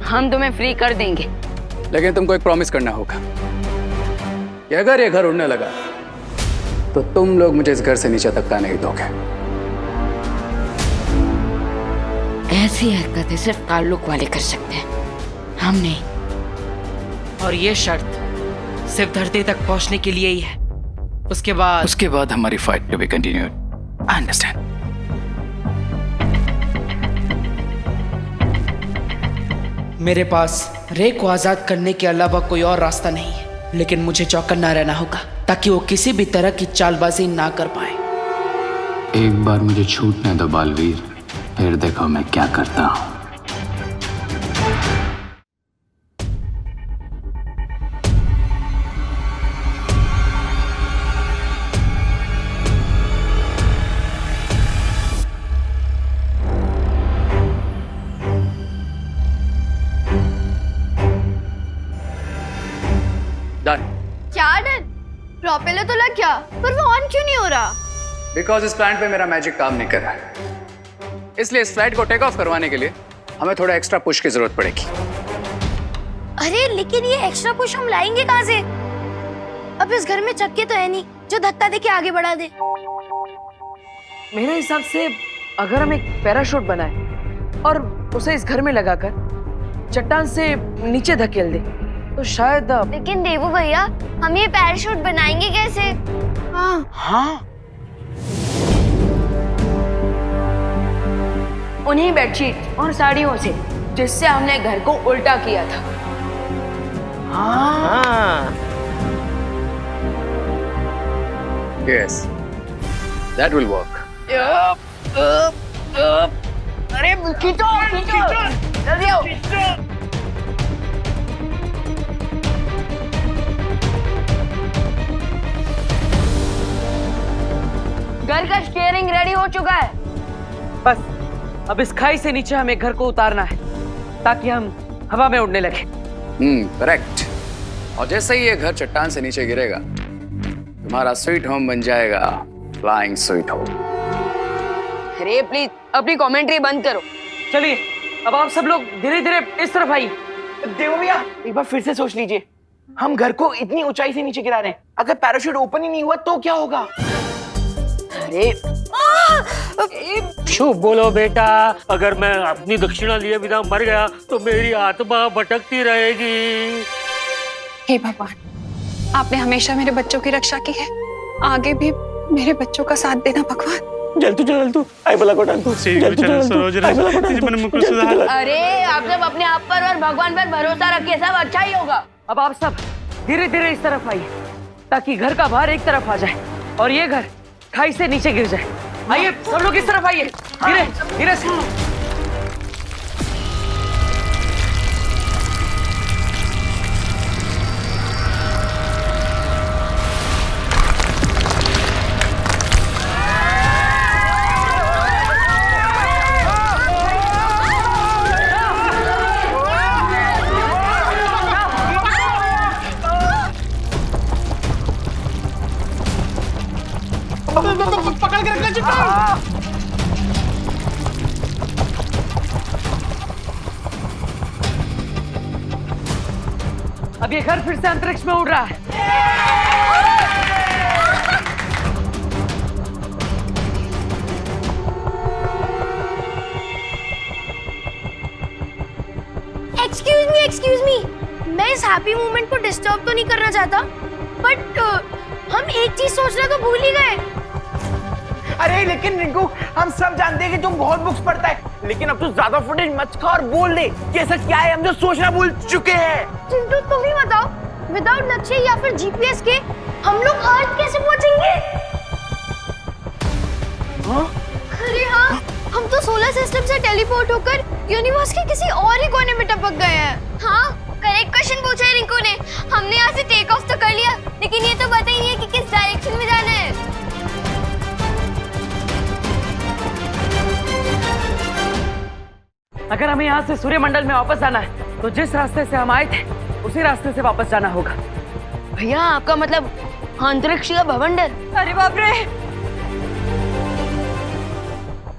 हम तुम्हें फ्री कर देंगे, लेकिन तुमको एक प्रॉमिस करना होगा कि अगर ये घर उड़ने लगा तो तुम लोग मुझे इस घर से नीचे तक का नहीं दोगे। ऐसी हरकतें सिर्फ ताल्लुक वाले कर सकते हैं, हम नहीं। और ये शर्त सिर्फ धरती तक पहुंचने के लिए ही है, उसके बाद हमारी fight to be continued. I understand. मेरे पास रे को आजाद करने के अलावा कोई और रास्ता नहीं है, लेकिन मुझे चौकन्ना रहना होगा ताकि वो किसी भी तरह की चालबाजी ना कर पाए। एक बार मुझे छूटने दो बालवीर, फिर देखो मैं क्या करता हूँ। क्या डर? प्रोपेलर तो लग गया, पर वो ऑन क्यों नहीं हो रहा? बिकॉज इस प्लांट पे मेरा मैजिक काम नहीं कर रहा है, इसलिए इस फ्लाइट को टेक ऑफ करवाने के लिए हमें थोड़ा एक्स्ट्रा पुश की जरूरत पड़ेगी। अरे लेकिन ये एक्स्ट्रा पुश हम लाएंगे कहाँ से? अब इस घर में चक्के तो है नहीं जो धक्का देके आगे बढ़ा दे। मेरे हिसाब से अगर हम एक पैराशूट बनाए और उसे इस घर में लगाकर चट्टान से नीचे धकेल दे तो शायद। लेकिन देवू भैया, हम ये पैराशूट बनाएंगे कैसे? हाँ उन्हीं बेडशीट और साड़ियों से जिससे हमने घर को उल्टा किया था। Yes, that will work. अरे खींचो खींचो जल्दी आओ। घर का स्टीयरिंग रेडी हो चुका है। बस अब इस खाई से नीचे हमें घर को उतारना है ताकि हम हवा में उड़ने लगे। करेक्ट। और जैसे ही ये घर चट्टान से नीचे गिरेगा तुम्हारा स्वीट होम बन जाएगा फ्लाइंग स्वीट होम। अरे प्लीज अपनी कमेंट्री बंद करो। चलिए अब आप सब लोग धीरे धीरे इस तरफ आइए। देवो भैया एक बार फिर से सोच लीजिए, हम घर को इतनी ऊंचाई से नीचे गिरा रहे हैं, अगर पैराशूट ओपन ही नहीं हुआ तो क्या होगा? अरे शुभ बोलो बेटा, अगर मैं अपनी दक्षिणा लिए बिना मर गया तो मेरी आत्मा भटकती रहेगी। हे भगवान, आपने हमेशा मेरे बच्चों की रक्षा की है, आगे भी मेरे बच्चों का साथ देना भगवान। जल्दी आई बोला को डाल तू। अरे आप सब अपने आप पर और भगवान पर भरोसा रखिए, सब अच्छा ही होगा। अब आप सब धीरे धीरे इस तरफ आइए ताकि घर का भार एक तरफ आ जाए और ये घर खाई से नीचे गिर जाए। आइए सब लोग इस तरफ आइए, धीरे धीरे से। पकड़ के रखना चिट्टा। अब ये घर फिर से अंतरिक्ष में उड़ रहा है। एक्सक्यूज मी, मैं इस हैप्पी मोमेंट को डिस्टर्ब तो नहीं करना चाहता, बट हम एक चीज सोचना तो भूल ही गए। अरे लेकिन रिंकू, हम सब जानते हैं कि तुम बहुत बुक्स पढ़ता है, लेकिन अब तो ज्यादा फुटेज मत खा और बोल दे कि ऐसा क्या है हम जो सोचना भूल चुके हैं। चिंटू तुम ही बताओ, विदाउट लक्ष्य या फिर जीपीएस के हम लोग अर्थ कैसे पहुंचेंगे? अरे हाँ, हम तो सोलर सिस्टम से टेलीपोर्ट होकर यूनिवर्स के किसी और ही कोने में टपक गए हैं। हाँ, करेक्ट क्वेश्चन पूछा है रिंकू ने। हमने यहाँ से टेक ऑफ तो कर लिया, लेकिन ये तो पता ही नहीं है कि किस डायरेक्शन में जाना है। अगर हमें यहाँ से सूर्यमंडल में वापस जाना है तो जिस रास्ते से हम आए थे उसी रास्ते से वापस जाना होगा। भैया आपका मतलब अंतरिक्ष का भवंडर? अरे बाप रे,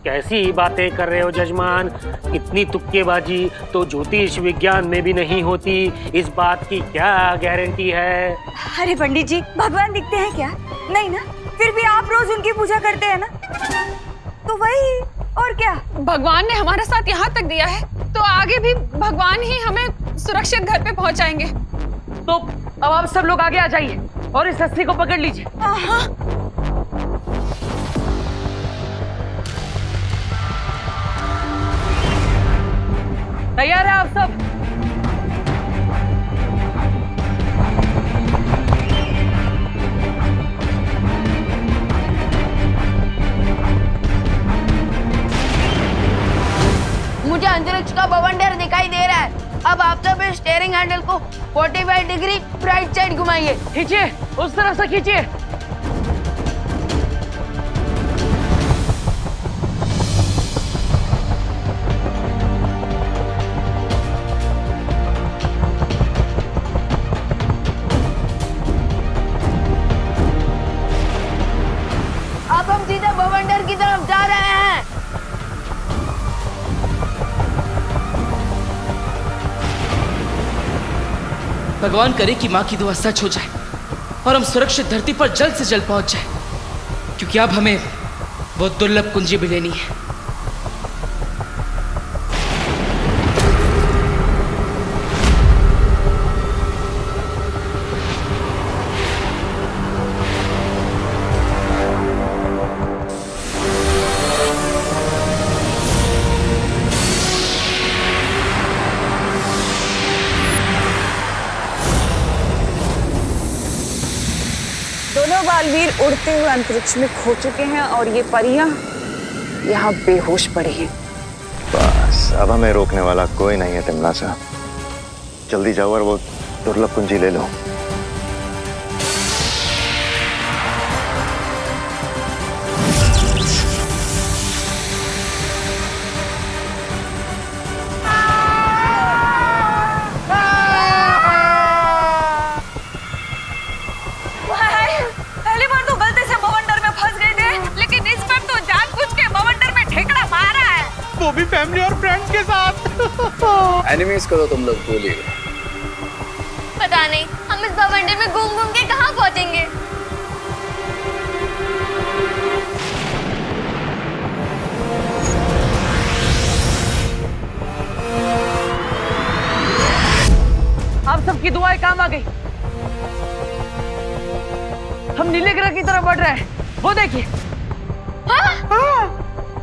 कैसी बातें कर रहे हो जजमान, इतनी तुक्केबाजी तो ज्योतिष विज्ञान में भी नहीं होती, इस बात की क्या गारंटी है? अरे पंडित जी, भगवान दिखते हैं क्या? नहीं ना, फिर भी आप रोज उनकी पूजा करते हैं ना, तो वही और क्या। भगवान ने हमारा साथ यहाँ तक दिया है तो आगे भी भगवान ही हमें सुरक्षित घर पे पहुँचाएंगे। तो अब आप सब लोग आगे आ जाइए और इस रस्सी को पकड़ लीजिए। तैयार है आप सब? मुझे अंतरिक्ष का भवंडर दिखाई दे रहा है। अब आप सब इस स्टीयरिंग हैंडल को 45 डिग्री राइट साइड घुमाइए। खींचिए, उस तरफ से खींचिए। भगवान करे कि माँ की दुआ सच हो जाए और हम सुरक्षित धरती पर जल्द से जल्द पहुंच जाए, क्योंकि अब हमें वो दुर्लभ कुंजी भी लेनी है। दोनों बालवीर उड़ते हुए अंतरिक्ष में खो चुके हैं और ये परियां यहाँ बेहोश पड़ी हैं। बस अब हमें रोकने वाला कोई नहीं है तिमनासा। जल्दी जाओ और वो दुर्लभ कुंजी ले लो। पहली बार तो गलती से बवंडर में फंस गए थे, लेकिन इस बार तो जानबूझ के बवंडर में ठेकड़ा मारा है, वो भी फैमिली और फ्रेंड्स के साथ। एनिमीज को तो तुम लोग भूल ही गए। पता नहीं हम इस बवंडर में घूम घूम के कहाँ पहुँचेंगे। आप सबकी दुआएं काम आ गई। हम नीले ग्रह की तरफ बढ़ रहे हैं, वो देखिए।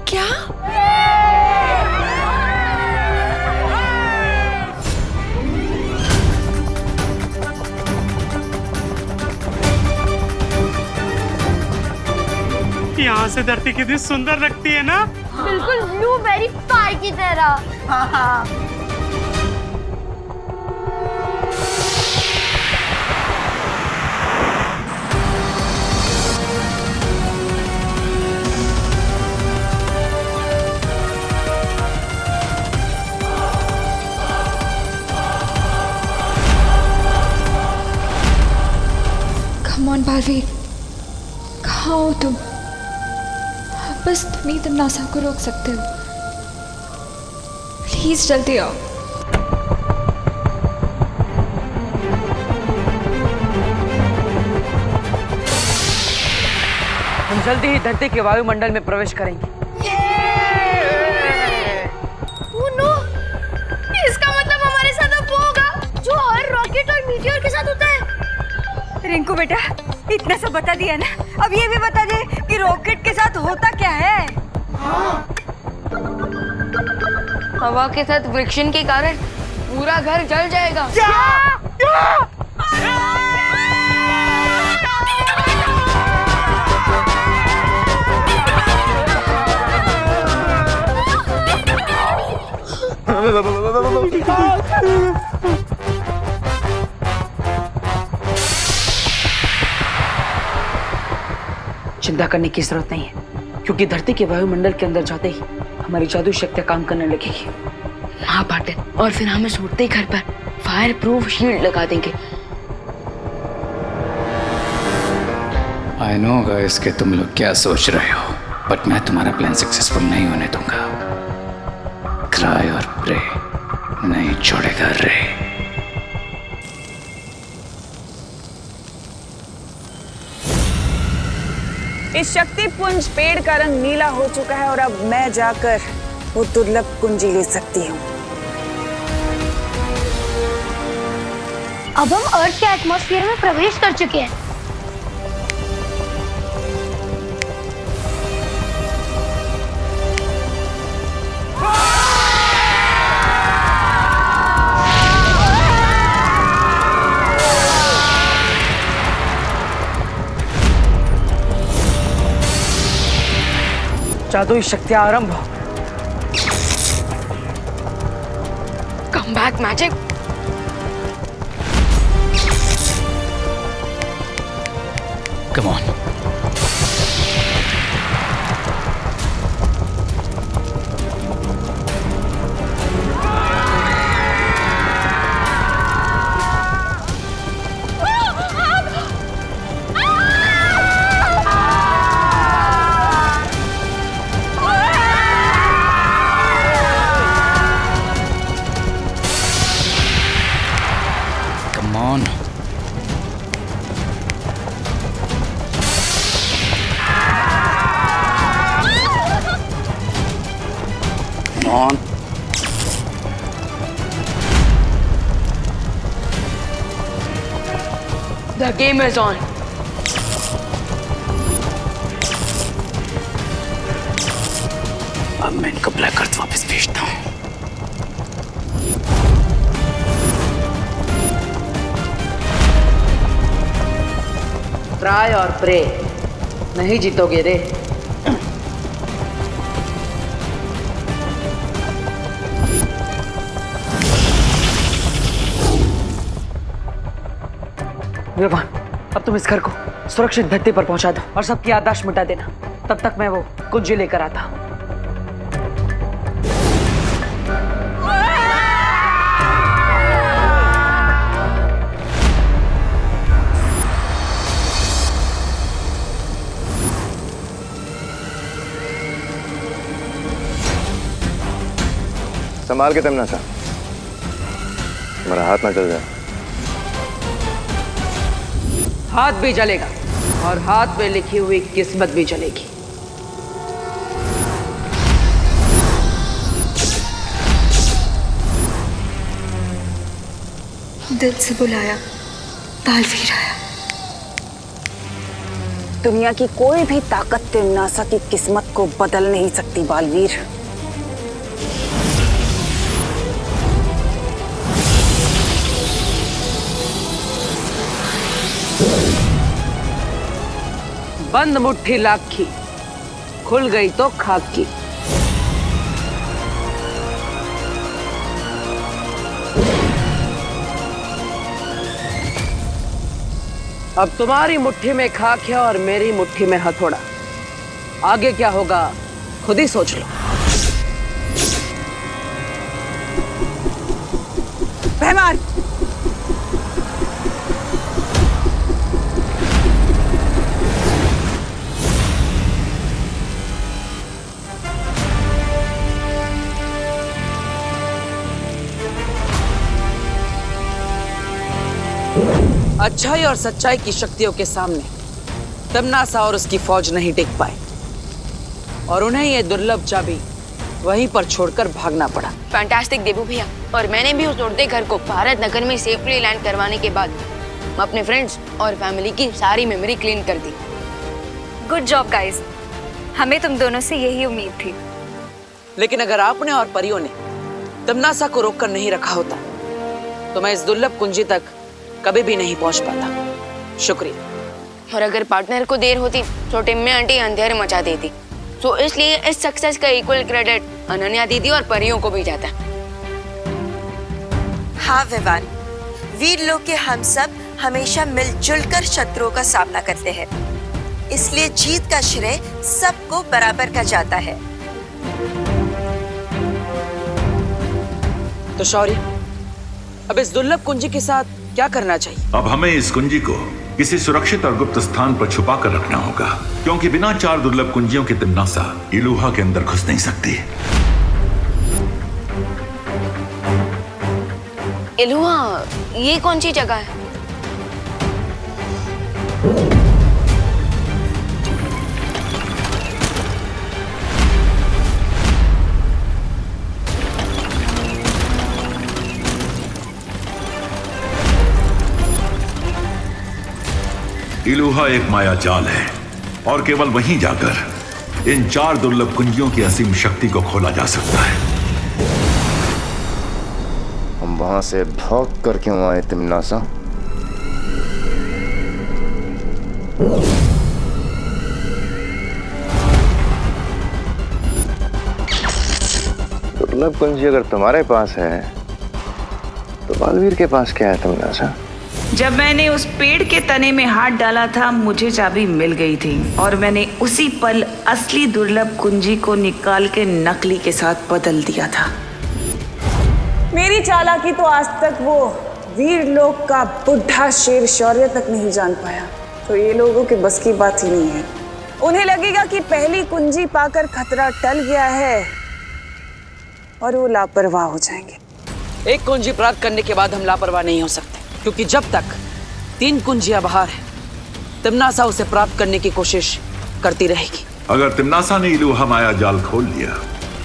क्या? यहाँ से धरती कितनी सुंदर लगती है ना? बिल्कुल ब्लूबेरी पाई की तरह। कम ऑन बालवीर, कहाँ हो तुम? बस तुम ही तिमनासा को रोक सकते हो। प्लीज जल्दी आओ। हम जल्दी ही धरती के वायुमंडल में प्रवेश करेंगे। Oh no! इसका मतलब हमारे साथ अब वो होगा जो हर रॉकेट और मीटियोर के साथ होता है। रिंकू बेटा, इतना सब बता दिया ना, अब ये भी बता दे कि रॉकेट के साथ होता क्या है। हवा के साथ फ्रिक्शन के कारण पूरा घर जल जाएगा। चिंता करने की जरूरत नहीं है, क्योंकि धरती के वायुमंडल के अंदर जाते ही हमारी जादू शक्तियां काम करने लगेगी। हाँ पाटिल, और फिर हम इस उड़ते घर पर फायर प्रूफ शील्ड लगा देंगे। आई नो गाइस कि तुम लोग क्या सोच रहे हो, बट मैं तुम्हारा प्लान सक्सेसफुल नहीं होने दूंगा। क्राई और प्रे नहीं छोड़ेगा रे। इस शक्ति पुंज पेड़ का रंग नीला हो चुका है और अब मैं जाकर वो दुर्लभ कुंजी ले सकती हूँ। अब हम अर्थ के एटमॉस्फेयर में प्रवेश कर चुके हैं। जादुई शक्तियां आरंभ हो। Come back magic. Come on. On. The game is on. अब मैं इनको ब्लैक अर्थ वापस भेजता हूँ। ट्राई और प्रे, नहीं जीतोगे रे। विवान, अब तुम इस घर को सुरक्षित धरती पर पहुंचा दो और सबकी याददाश्त मिटा देना। तब तक मैं वो कुंजी लेकर आता हूं। संभाल के तमन्नासा, मेरा हाथ ना जल जाए। हाथ भी जलेगा और हाथ में लिखी हुई किस्मत भी जलेगी। दिल से बुलाया, बालवीर आया। दुनिया की कोई भी ताकत तिमनासा की किस्मत को बदल नहीं सकती बालवीर। बंद मुट्ठी लाख की, खुल गई तो खाक की। अब तुम्हारी मुट्ठी में खाक है और मेरी मुट्ठी में हथौड़ा। आगे क्या होगा खुद ही सोच लो। मेहमान, अच्छाई और सच्चाई की शक्तियों के सामने तमन्नासा और उसकी फौज नहीं टिक पाए और उन्हें ये दुर्लभ चाबी वहीं पर छोड़कर भागना पड़ा। फैंटास्टिक देबू भैया, और मैंने भी उस उड़ते घर को भारत नगर में सेफली लैंड करवाने के बाद अपने फ्रेंड्स और फैमिली की सारी मेमोरी क्लीन कर दी। गुड जॉब गाइस, हमें तुम दोनों से यही उम्मीद थी। लेकिन अगर आपने और परियों ने तमन्नासा को रोककर नहीं रखा होता तो मैं इस दुर्लभ कुंजी तक कभी भी नहीं पहुंच पाता। शुक्रिया। और अगर पार्टनर को देर होती तो टिम्मी आंटी अंधेरे मचा देती। तो इसलिए इस सक्सेस का इक्वल क्रेडिट अनन्या दीदी और परियों को भी जाता। हाँ विवान, वीर लोग के हम सब हमेशा मिलजुल कर शत्रुओं का सामना करते हैं, इसलिए जीत का श्रेय सबको बराबर का जाता है। तो शौर्य, अब इस दुर्लभ कुंजी के साथ क्या करना चाहिए? अब हमें इस कुंजी को किसी सुरक्षित और गुप्त स्थान पर छुपा कर रखना होगा, क्योंकि बिना 4 दुर्लभ कुंजियों के तिमनासा इलुहा के अंदर घुस नहीं सकती। इलुहा, ये कौन सी जगह है? इलुहा एक माया जाल है और केवल वहीं जाकर इन 4 दुर्लभ कुंजियों की असीम शक्ति को खोला जा सकता है। हम वहां से भाग कर क्यों आए तिमनासा? दुर्लभ कुंजी अगर तुम्हारे पास है तो बालवीर के पास क्या है तिमनासा? जब मैंने उस पेड़ के तने में हाथ डाला था मुझे चाबी मिल गई थी और मैंने उसी पल असली दुर्लभ कुंजी को निकाल के नकली के साथ बदल दिया था। मेरी चालाकी तो आज तक वो वीर लोग का बुढ़ा शेर शौर्य तक नहीं जान पाया, तो ये लोगों के बस की बात ही नहीं है। उन्हें लगेगा कि पहली कुंजी पाकर खतरा टल गया है और वो लापरवाह हो जाएंगे। एक कुंजी प्राप्त करने के बाद हम लापरवाह नहीं हो सकते, क्योंकि जब तक 3 कुंजियां बाहर है तिमनासा उसे प्राप्त करने की कोशिश करती रहेगी। अगर तिमनासा ने इलुहा माया जाल खोल लिया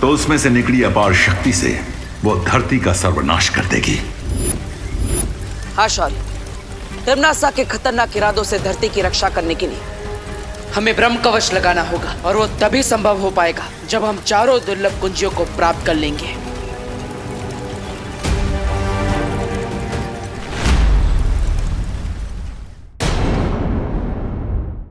तो उसमें से निकली अपार शक्ति से वो धरती का सर्वनाश कर देगी। हाँ शौर्य, तिम्नासा के खतरनाक इरादों से धरती की रक्षा करने के लिए हमें ब्रह्म कवच लगाना होगा, और वो तभी संभव हो पाएगा जब हम चारों दुर्लभ कुंजियों को प्राप्त कर लेंगे।